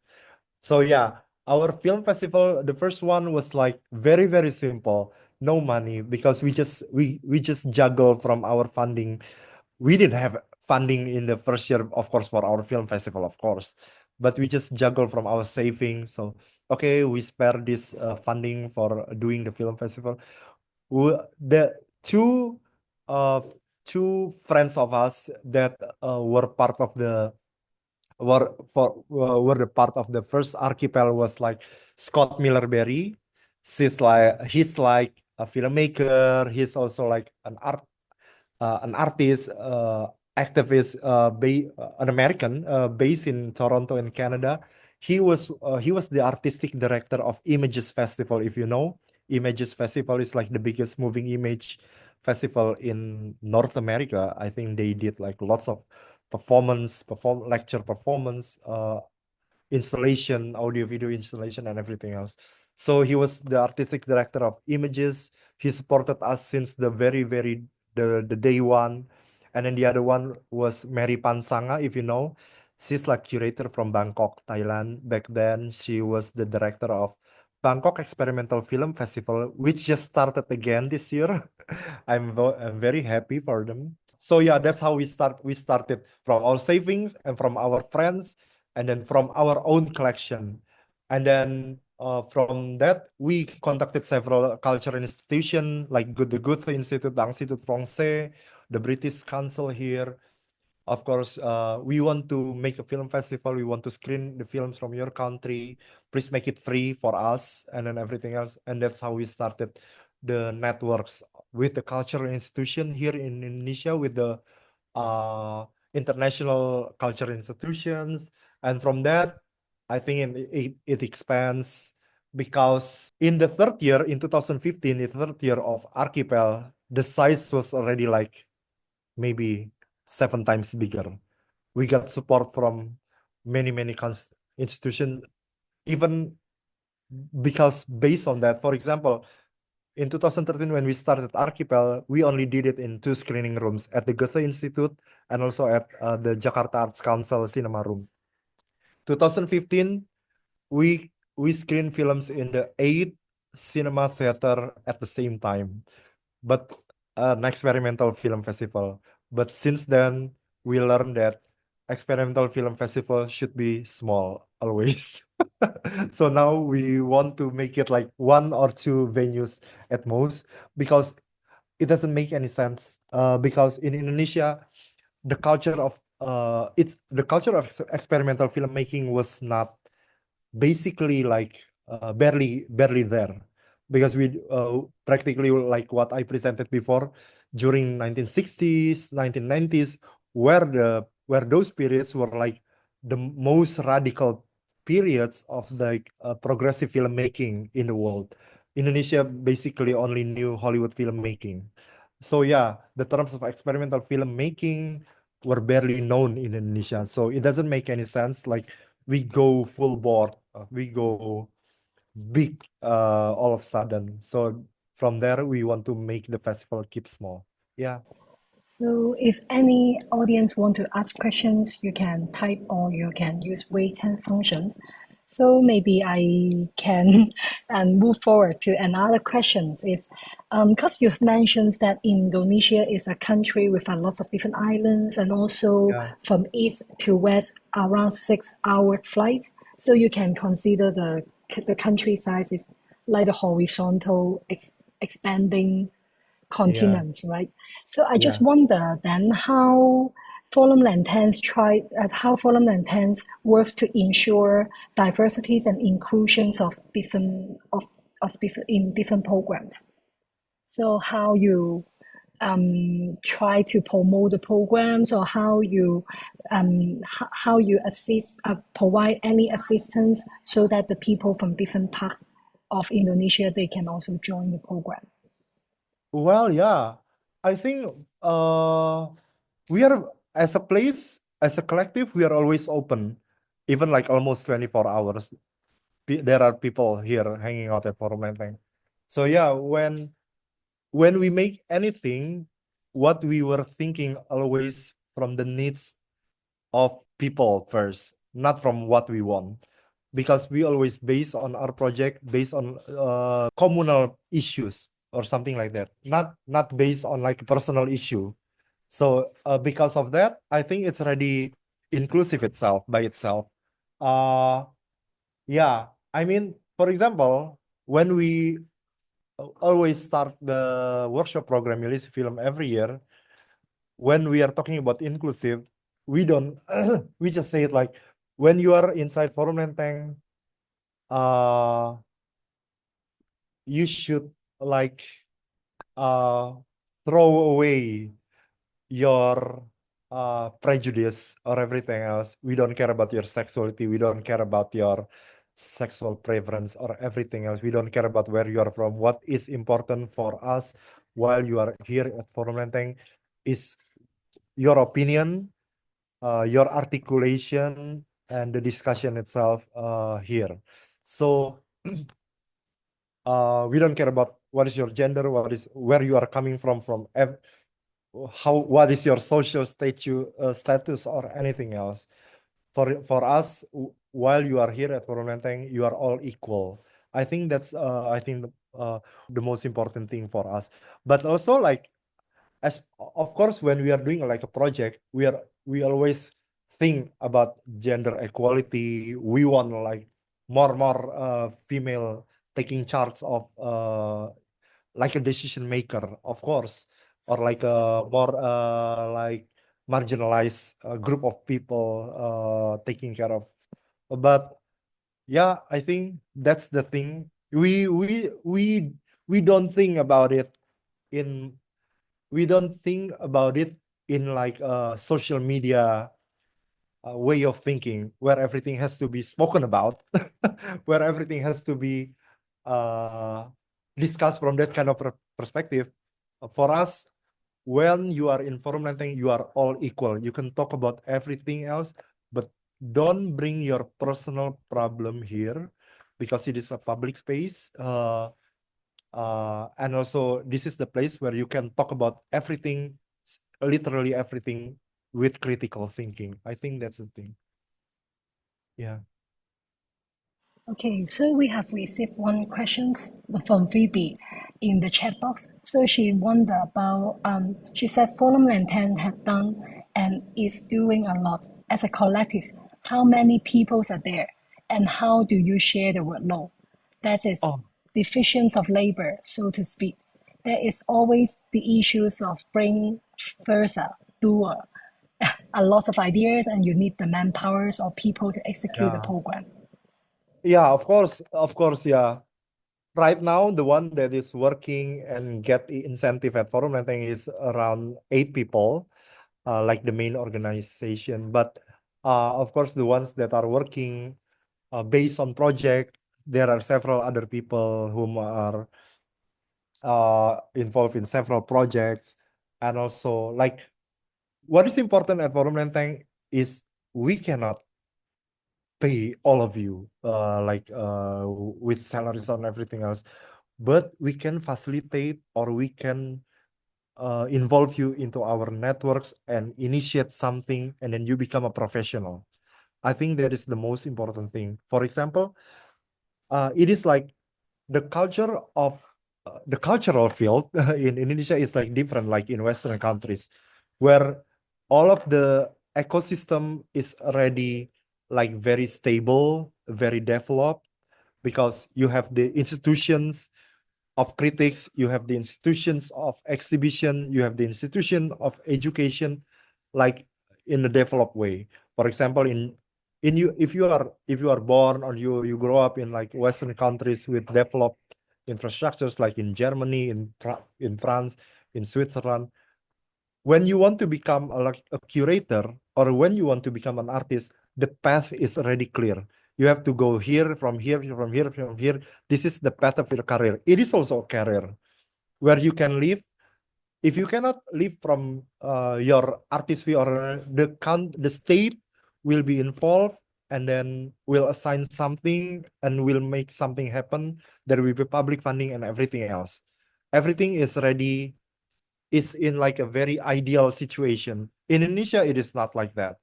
So yeah, our film festival, the first one was like very, very simple, no money, because we just juggle from our funding. We didn't have funding in the first year, of course, for our film festival, of course, but we just juggle from our savings. So okay, we spare this funding for doing the film festival. The uh two friends of us that were part of the were the part of the first archipel was like Scott Miller-Berry. He's like a filmmaker. He's also like an artist, activist, an American based in Toronto in Canada. He was the artistic director of Images Festival. If you know, Images Festival is like the biggest moving image festival in North America. I think they did like lots of lecture performance, installation, audio video installation, and everything else. So he was the artistic director of Images. He supported us since the the day one. And then the other one was Mary Pansanga, if you know. She's like curator from Bangkok, Thailand. Back then, she was the director of Bangkok Experimental Film Festival, which just started again this year. I'm very happy for them. So yeah, that's how we started from our savings and from our friends, and then from our own collection. And then from that, we contacted several cultural institutions like the Goethe Institute, the Institut Français, the British Council here. Of course, we want to make a film festival. We want to screen the films from your country. Please make it free for us, and then everything else. And that's how we started the networks with the cultural institution here in Indonesia, with the uh, international cultural institutions. And from that, I think it expands, because in the third year, in 2015, the third year of Archipel, the size was already like maybe 7 times bigger. We got support from many institutions, even because based on that, for example, in 2013 when we started Archipel, we only did it in 2 screening rooms at the Goethe Institute and also at the Jakarta Arts Council cinema room. 2015, we screen films in the 8 cinema theater at the same time, but an experimental film festival. But since then, we learned that experimental film festival should be small always. So now we want to make it like 1 or 2 venues at most, because it doesn't make any sense. Because in Indonesia, the culture of experimental filmmaking was not basically like barely there, because we practically, like what I presented before, during 1960s 1990s, where those periods were like the most radical periods of the progressive filmmaking in the world. Indonesia basically only knew Hollywood filmmaking. So yeah, the terms of experimental filmmaking were barely known in Indonesia. So it doesn't make any sense like we go full board, we go big all of a sudden. So from there, we want to make the festival keep small. Yeah. So if any audience want to ask questions, you can type or you can use raise hand functions. So maybe I can and move forward to another questions. It's because you've mentioned that Indonesia is a country with a lot of different islands and also Yeah. from east to west around 6 hour flight. So you can consider the country size is like the horizontal expanding continents, right? So I just Yeah. wonder then how Forum Lanterns works to ensure diversities and inclusions of different in different programs. So how you try to promote the programs, or how you assist provide any assistance so that the people from different parts of Indonesia they can also join the program. Well, yeah, I think we are, as a place, as a collective, we are always open, even like almost 24 hours. There are people here hanging out at Forum Lenteng. So yeah, when we make anything, what we were thinking always from the needs of people first, not from what we want, because we always base on our project based on communal issues or something like that, not based on like a personal issue. So because of that, I think it's already inclusive itself by itself. Yeah, I mean, for example, when we always start the workshop program Release Film every year, when we are talking about inclusive, we don't we just say it like, when you are inside Forum Lenteng, you should like throw away your prejudice or everything else. We don't care about your sexuality. We don't care about your sexual preference or everything else. We don't care about where you are from. What is important for us while you are here at Forum Lenteng is your opinion, your articulation, and the discussion itself here. So we don't care about what is your gender, where you are coming from what is your social status or anything else. For us, while you are here at Forum Lenteng, you are all equal. I think that's the most important thing for us. But also, like, as of course, when we are doing like a project, we always think about gender equality. We want like more female taking charge of like a decision maker, of course, or like a more like marginalized group of people taking care of. But yeah, I think that's the thing. We don't think about it in like a social media way of thinking, where everything has to be spoken about, where everything has to be uh, discussed from that kind of perspective. For us, when you are in Forum Lenteng, you are all equal. You can talk about everything else, but don't bring your personal problem here, because it is a public space. And also this is the place where you can talk about everything, literally everything, with critical thinking. I think that's the thing. Yeah. Okay, so we have received one question from Phoebe in the chat box. So she wondered about, she said Forum Lantern had done and is doing a lot as a collective. How many people are there and how do you share the workload? That is Oh, divisions of labor, so to speak. There is always the issues of bring versa, doer, a lot of ideas and you need the manpowers or people to execute the yeah. program. Yeah, of course, yeah. Right now, the one that is working and get the incentive at Forum Lenteng is around 8 people, like the main organization. But of course, the ones that are working based on project, there are several other people whom are involved in several projects. And also, like, what is important at Forum Lenteng is we cannot pay all of you with salaries and everything else, but we can facilitate or we can involve you into our networks and initiate something, and then you become a professional. I think that is the most important thing. For example, it is like the culture of the cultural field in Indonesia is like different, like in Western countries, where all of the ecosystem is already like very stable, very developed, because you have the institutions of critics, you have the institutions of exhibition, you have the institution of education, like in a developed way. For example, in you if you are born or you grow up in like Western countries with developed infrastructures, like in Germany, in France, in Switzerland, when you want to become like a curator or when you want to become an artist, the path is already clear. You have to go here, from here, from here, from here. This is the path of your career. It is also a career where you can live. If you cannot live from your artist fee, or the state will be involved and then will assign something and will make something happen. There will be public funding and everything else. Everything is ready, is in like a very ideal situation. In Indonesia, it is not like that.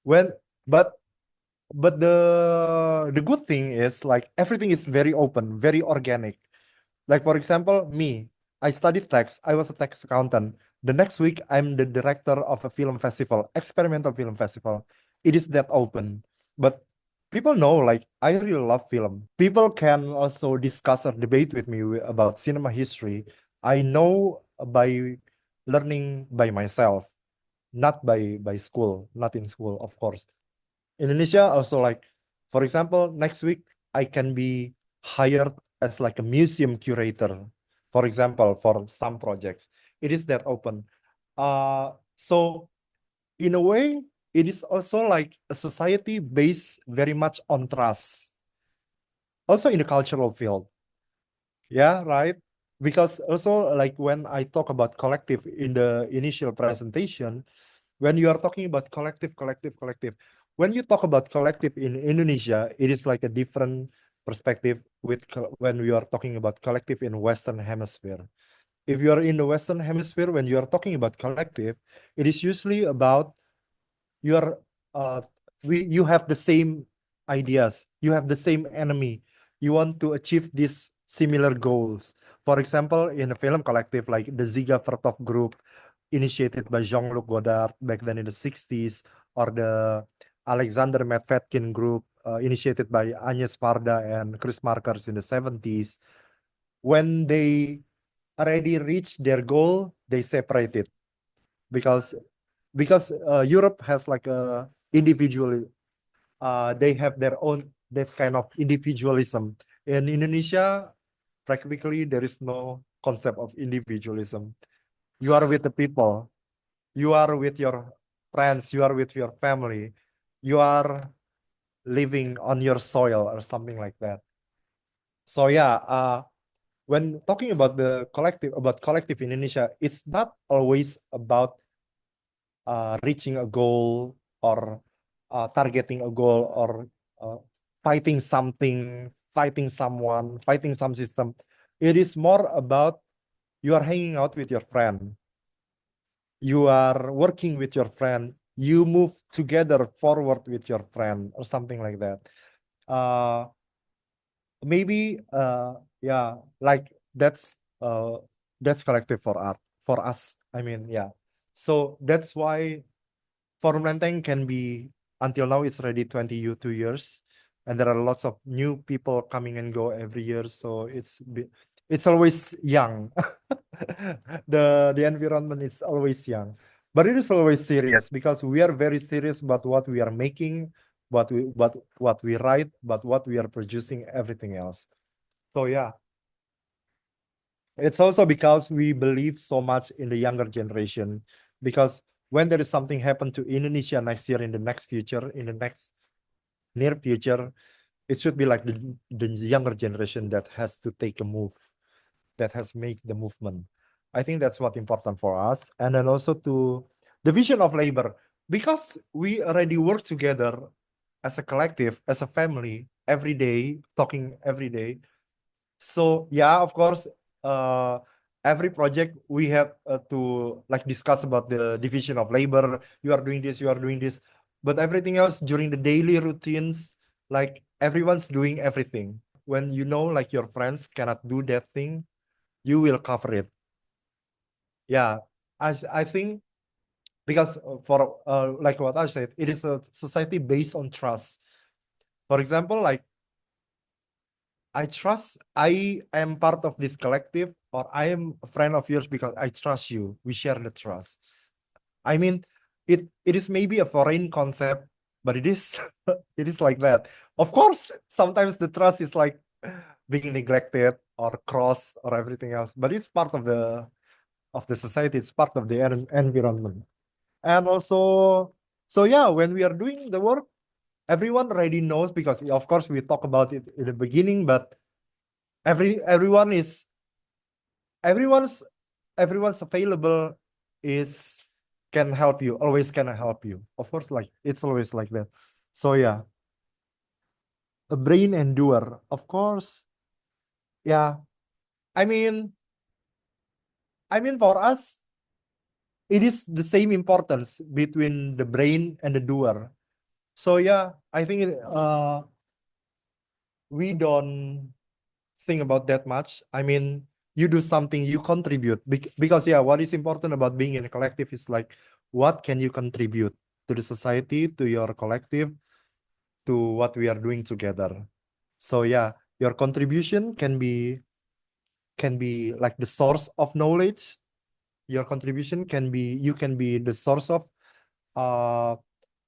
When but the good thing is like everything is very open, very organic. Like for example, me, I studied tax. I was a tax accountant. The next week, I'm the director of a film festival, experimental film festival. It is that open. But people know like I really love film. People can also discuss or debate with me about cinema history. I know by learning by myself, not by school, not in school, of course. Indonesia also, like, for example, next week I can be hired as like a museum curator, for example, for some projects. It is that open. So in a way, it is also like a society based very much on trust. Also in the cultural field. Yeah, right. Because also like when I talk about collective in the initial presentation, when you are talking about collective, when you talk about collective in Indonesia, it is like a different perspective when we are talking about collective in Western Hemisphere. If you are in the Western Hemisphere, when you are talking about collective, it is usually about your you have the same ideas, you have the same enemy, you want to achieve these similar goals. For example, in a film collective like the Ziga Vertov group, initiated by Jean-Luc Godard back then in the 60s, or the Alexander Medvedkin group, initiated by Agnes Varda and Chris Markers in the 70s. When they already reach their goal, they separate it, because Europe has like a individual, they have their own that kind of individualism. In Indonesia, practically there is no concept of individualism. You are with the people, you are with your friends, you are with your family, you are living on your soil or something like that. So yeah, when talking about collective in Indonesia, it's not always about reaching a goal, or targeting a goal, or fighting something, fighting someone, fighting some system. it is more about you are hanging out with your friend, you are working with your friend, you move together forward with your friend or something like that. Maybe yeah, like that's collective for art for us. I mean, yeah. So that's why Forum Lenteng can be, until now it's already 22 years, and there are lots of new people coming and go every year. So it's always young. The environment is always young, but it is always serious because we are very serious about what we are making, what we write, but what we are producing, everything else. So yeah, it's also because we believe so much in the younger generation, because when there is something happen to Indonesia next year, in the next future, in the next near future, it should be like the younger generation that has to take a move, that has made the movement. I think that's what important for us. And then also to the vision of labor, because we already work together as a collective, as a family, every day, talking every day. So yeah, of course, uh, every project we have to like discuss about the division of labor. You are doing this, you are doing this, but everything else during the daily routines, like everyone's doing everything. When you know, like your friends cannot do that thing, you will cover it. Yeah, I think because for like what I said, it is a society based on trust. For example, like I trust I am part of this collective, or I am a friend of yours because I trust you. We share the trust. I mean, it is maybe a foreign concept, but it is it is like that. Of course, sometimes the trust is like being neglected or cross or everything else, but it's part of the society. It's part of the environment. And also, so yeah, when we are doing the work, everyone already knows, because of course we talk about it in the beginning, but everyone's everyone's available, is can help you, always can help you, of course, like it's always like that. So yeah, a brain and doer, of course. Yeah, i mean for us, it is the same importance between the brain and the doer. So yeah, I think we don't think about that much. I mean, you do something, you contribute, because yeah, what is important about being in a collective is like, what can you contribute to the society, to your collective, to what we are doing together. So yeah, your contribution can be like the source of knowledge. Your contribution can be, you can be the source of uh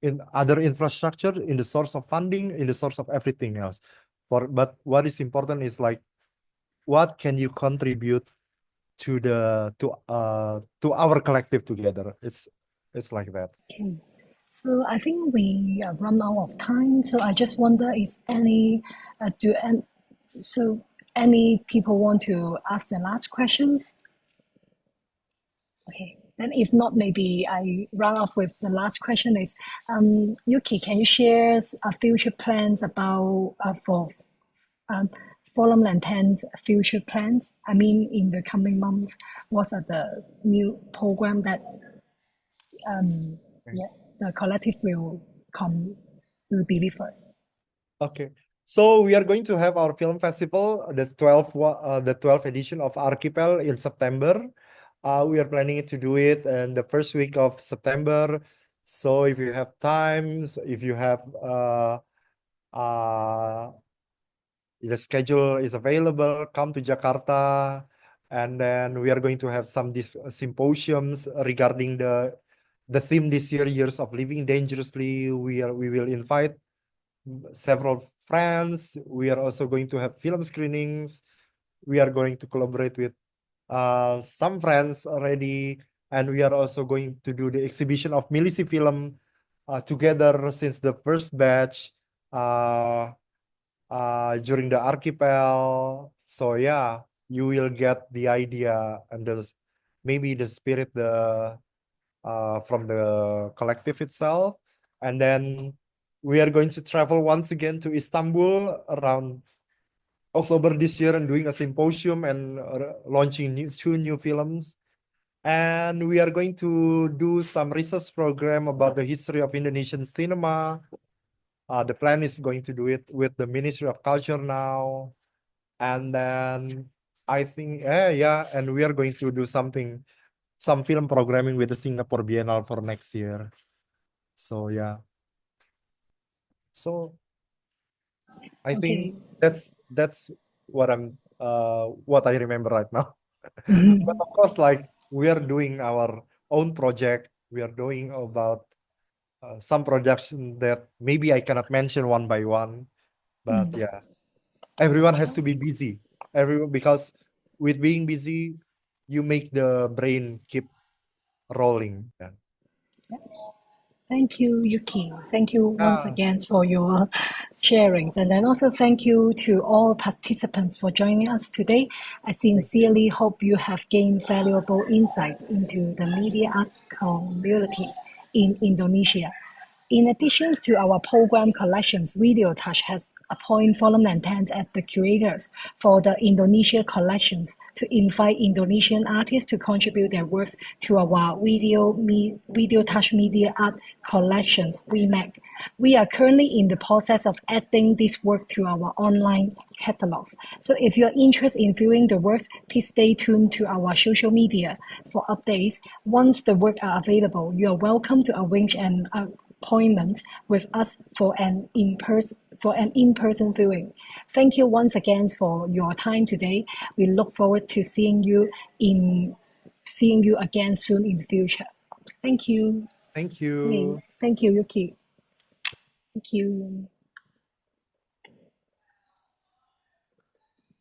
in other infrastructure, in the source of funding, in the source of everything else. But what is important is like, what can you contribute to our collective together. It's like that. Okay. So I think we run out of time. So I just wonder if any so any people want to ask the last questions. Okay. Then if not, maybe I round off with the last question is, Yuki, can you share future plans about for um, Forum Lantern's future plans? I mean, in the coming months, what are the new program that yeah, the collective will deliver? Okay, so we are going to have our film festival, the 12th edition of Archipel in September. We are planning to do it in the first week of September. So if you have times, if you have the schedule is available, come to Jakarta, and then we are going to have some symposiums regarding the theme this year, Years of Living Dangerously. We will invite several friends. We are also going to have film screenings. We are going to collaborate with some friends already, and we are also going to do the exhibition of Milisi film together since the first batch during the Archipel. So yeah, you will get the idea and maybe the spirit from the collective itself. And then we are going to travel once again to Istanbul around October this year and doing a symposium and launching two new films. And we are going to do some research program about the history of Indonesian cinema. The plan is going to do it with the Ministry of Culture now. And then I think, and we are going to do some film programming with the Singapore Biennale for next year. So yeah. So I think that's what I remember right now. But of course, like we are doing our own project. We are doing about some production that maybe I cannot mention one by one. But yeah, everyone has to be busy. Everyone, because with being busy, you make the brain keep rolling. Yeah. Thank you, Yuki. Thank you once Yeah. again for your sharing. And then also thank you to all participants for joining us today. I sincerely hope you have gained valuable insight into the media art communities in Indonesia. In addition to our program collections, Video Touch has appointed Forum Lantan as the curators for the Indonesia collections to invite Indonesian artists to contribute their works to our Video Touch Media Art collections, WeMag. We are currently in the process of adding this work to our online catalogs. So if you're interested in viewing the works, please stay tuned to our social media for updates. Once the works are available, you are welcome to arrange an appointment with us for an in-person viewing. Thank you once again for your time today. We look forward to seeing you again soon in the future. Thank you. Thank you. Thank you, Yuki. Thank you.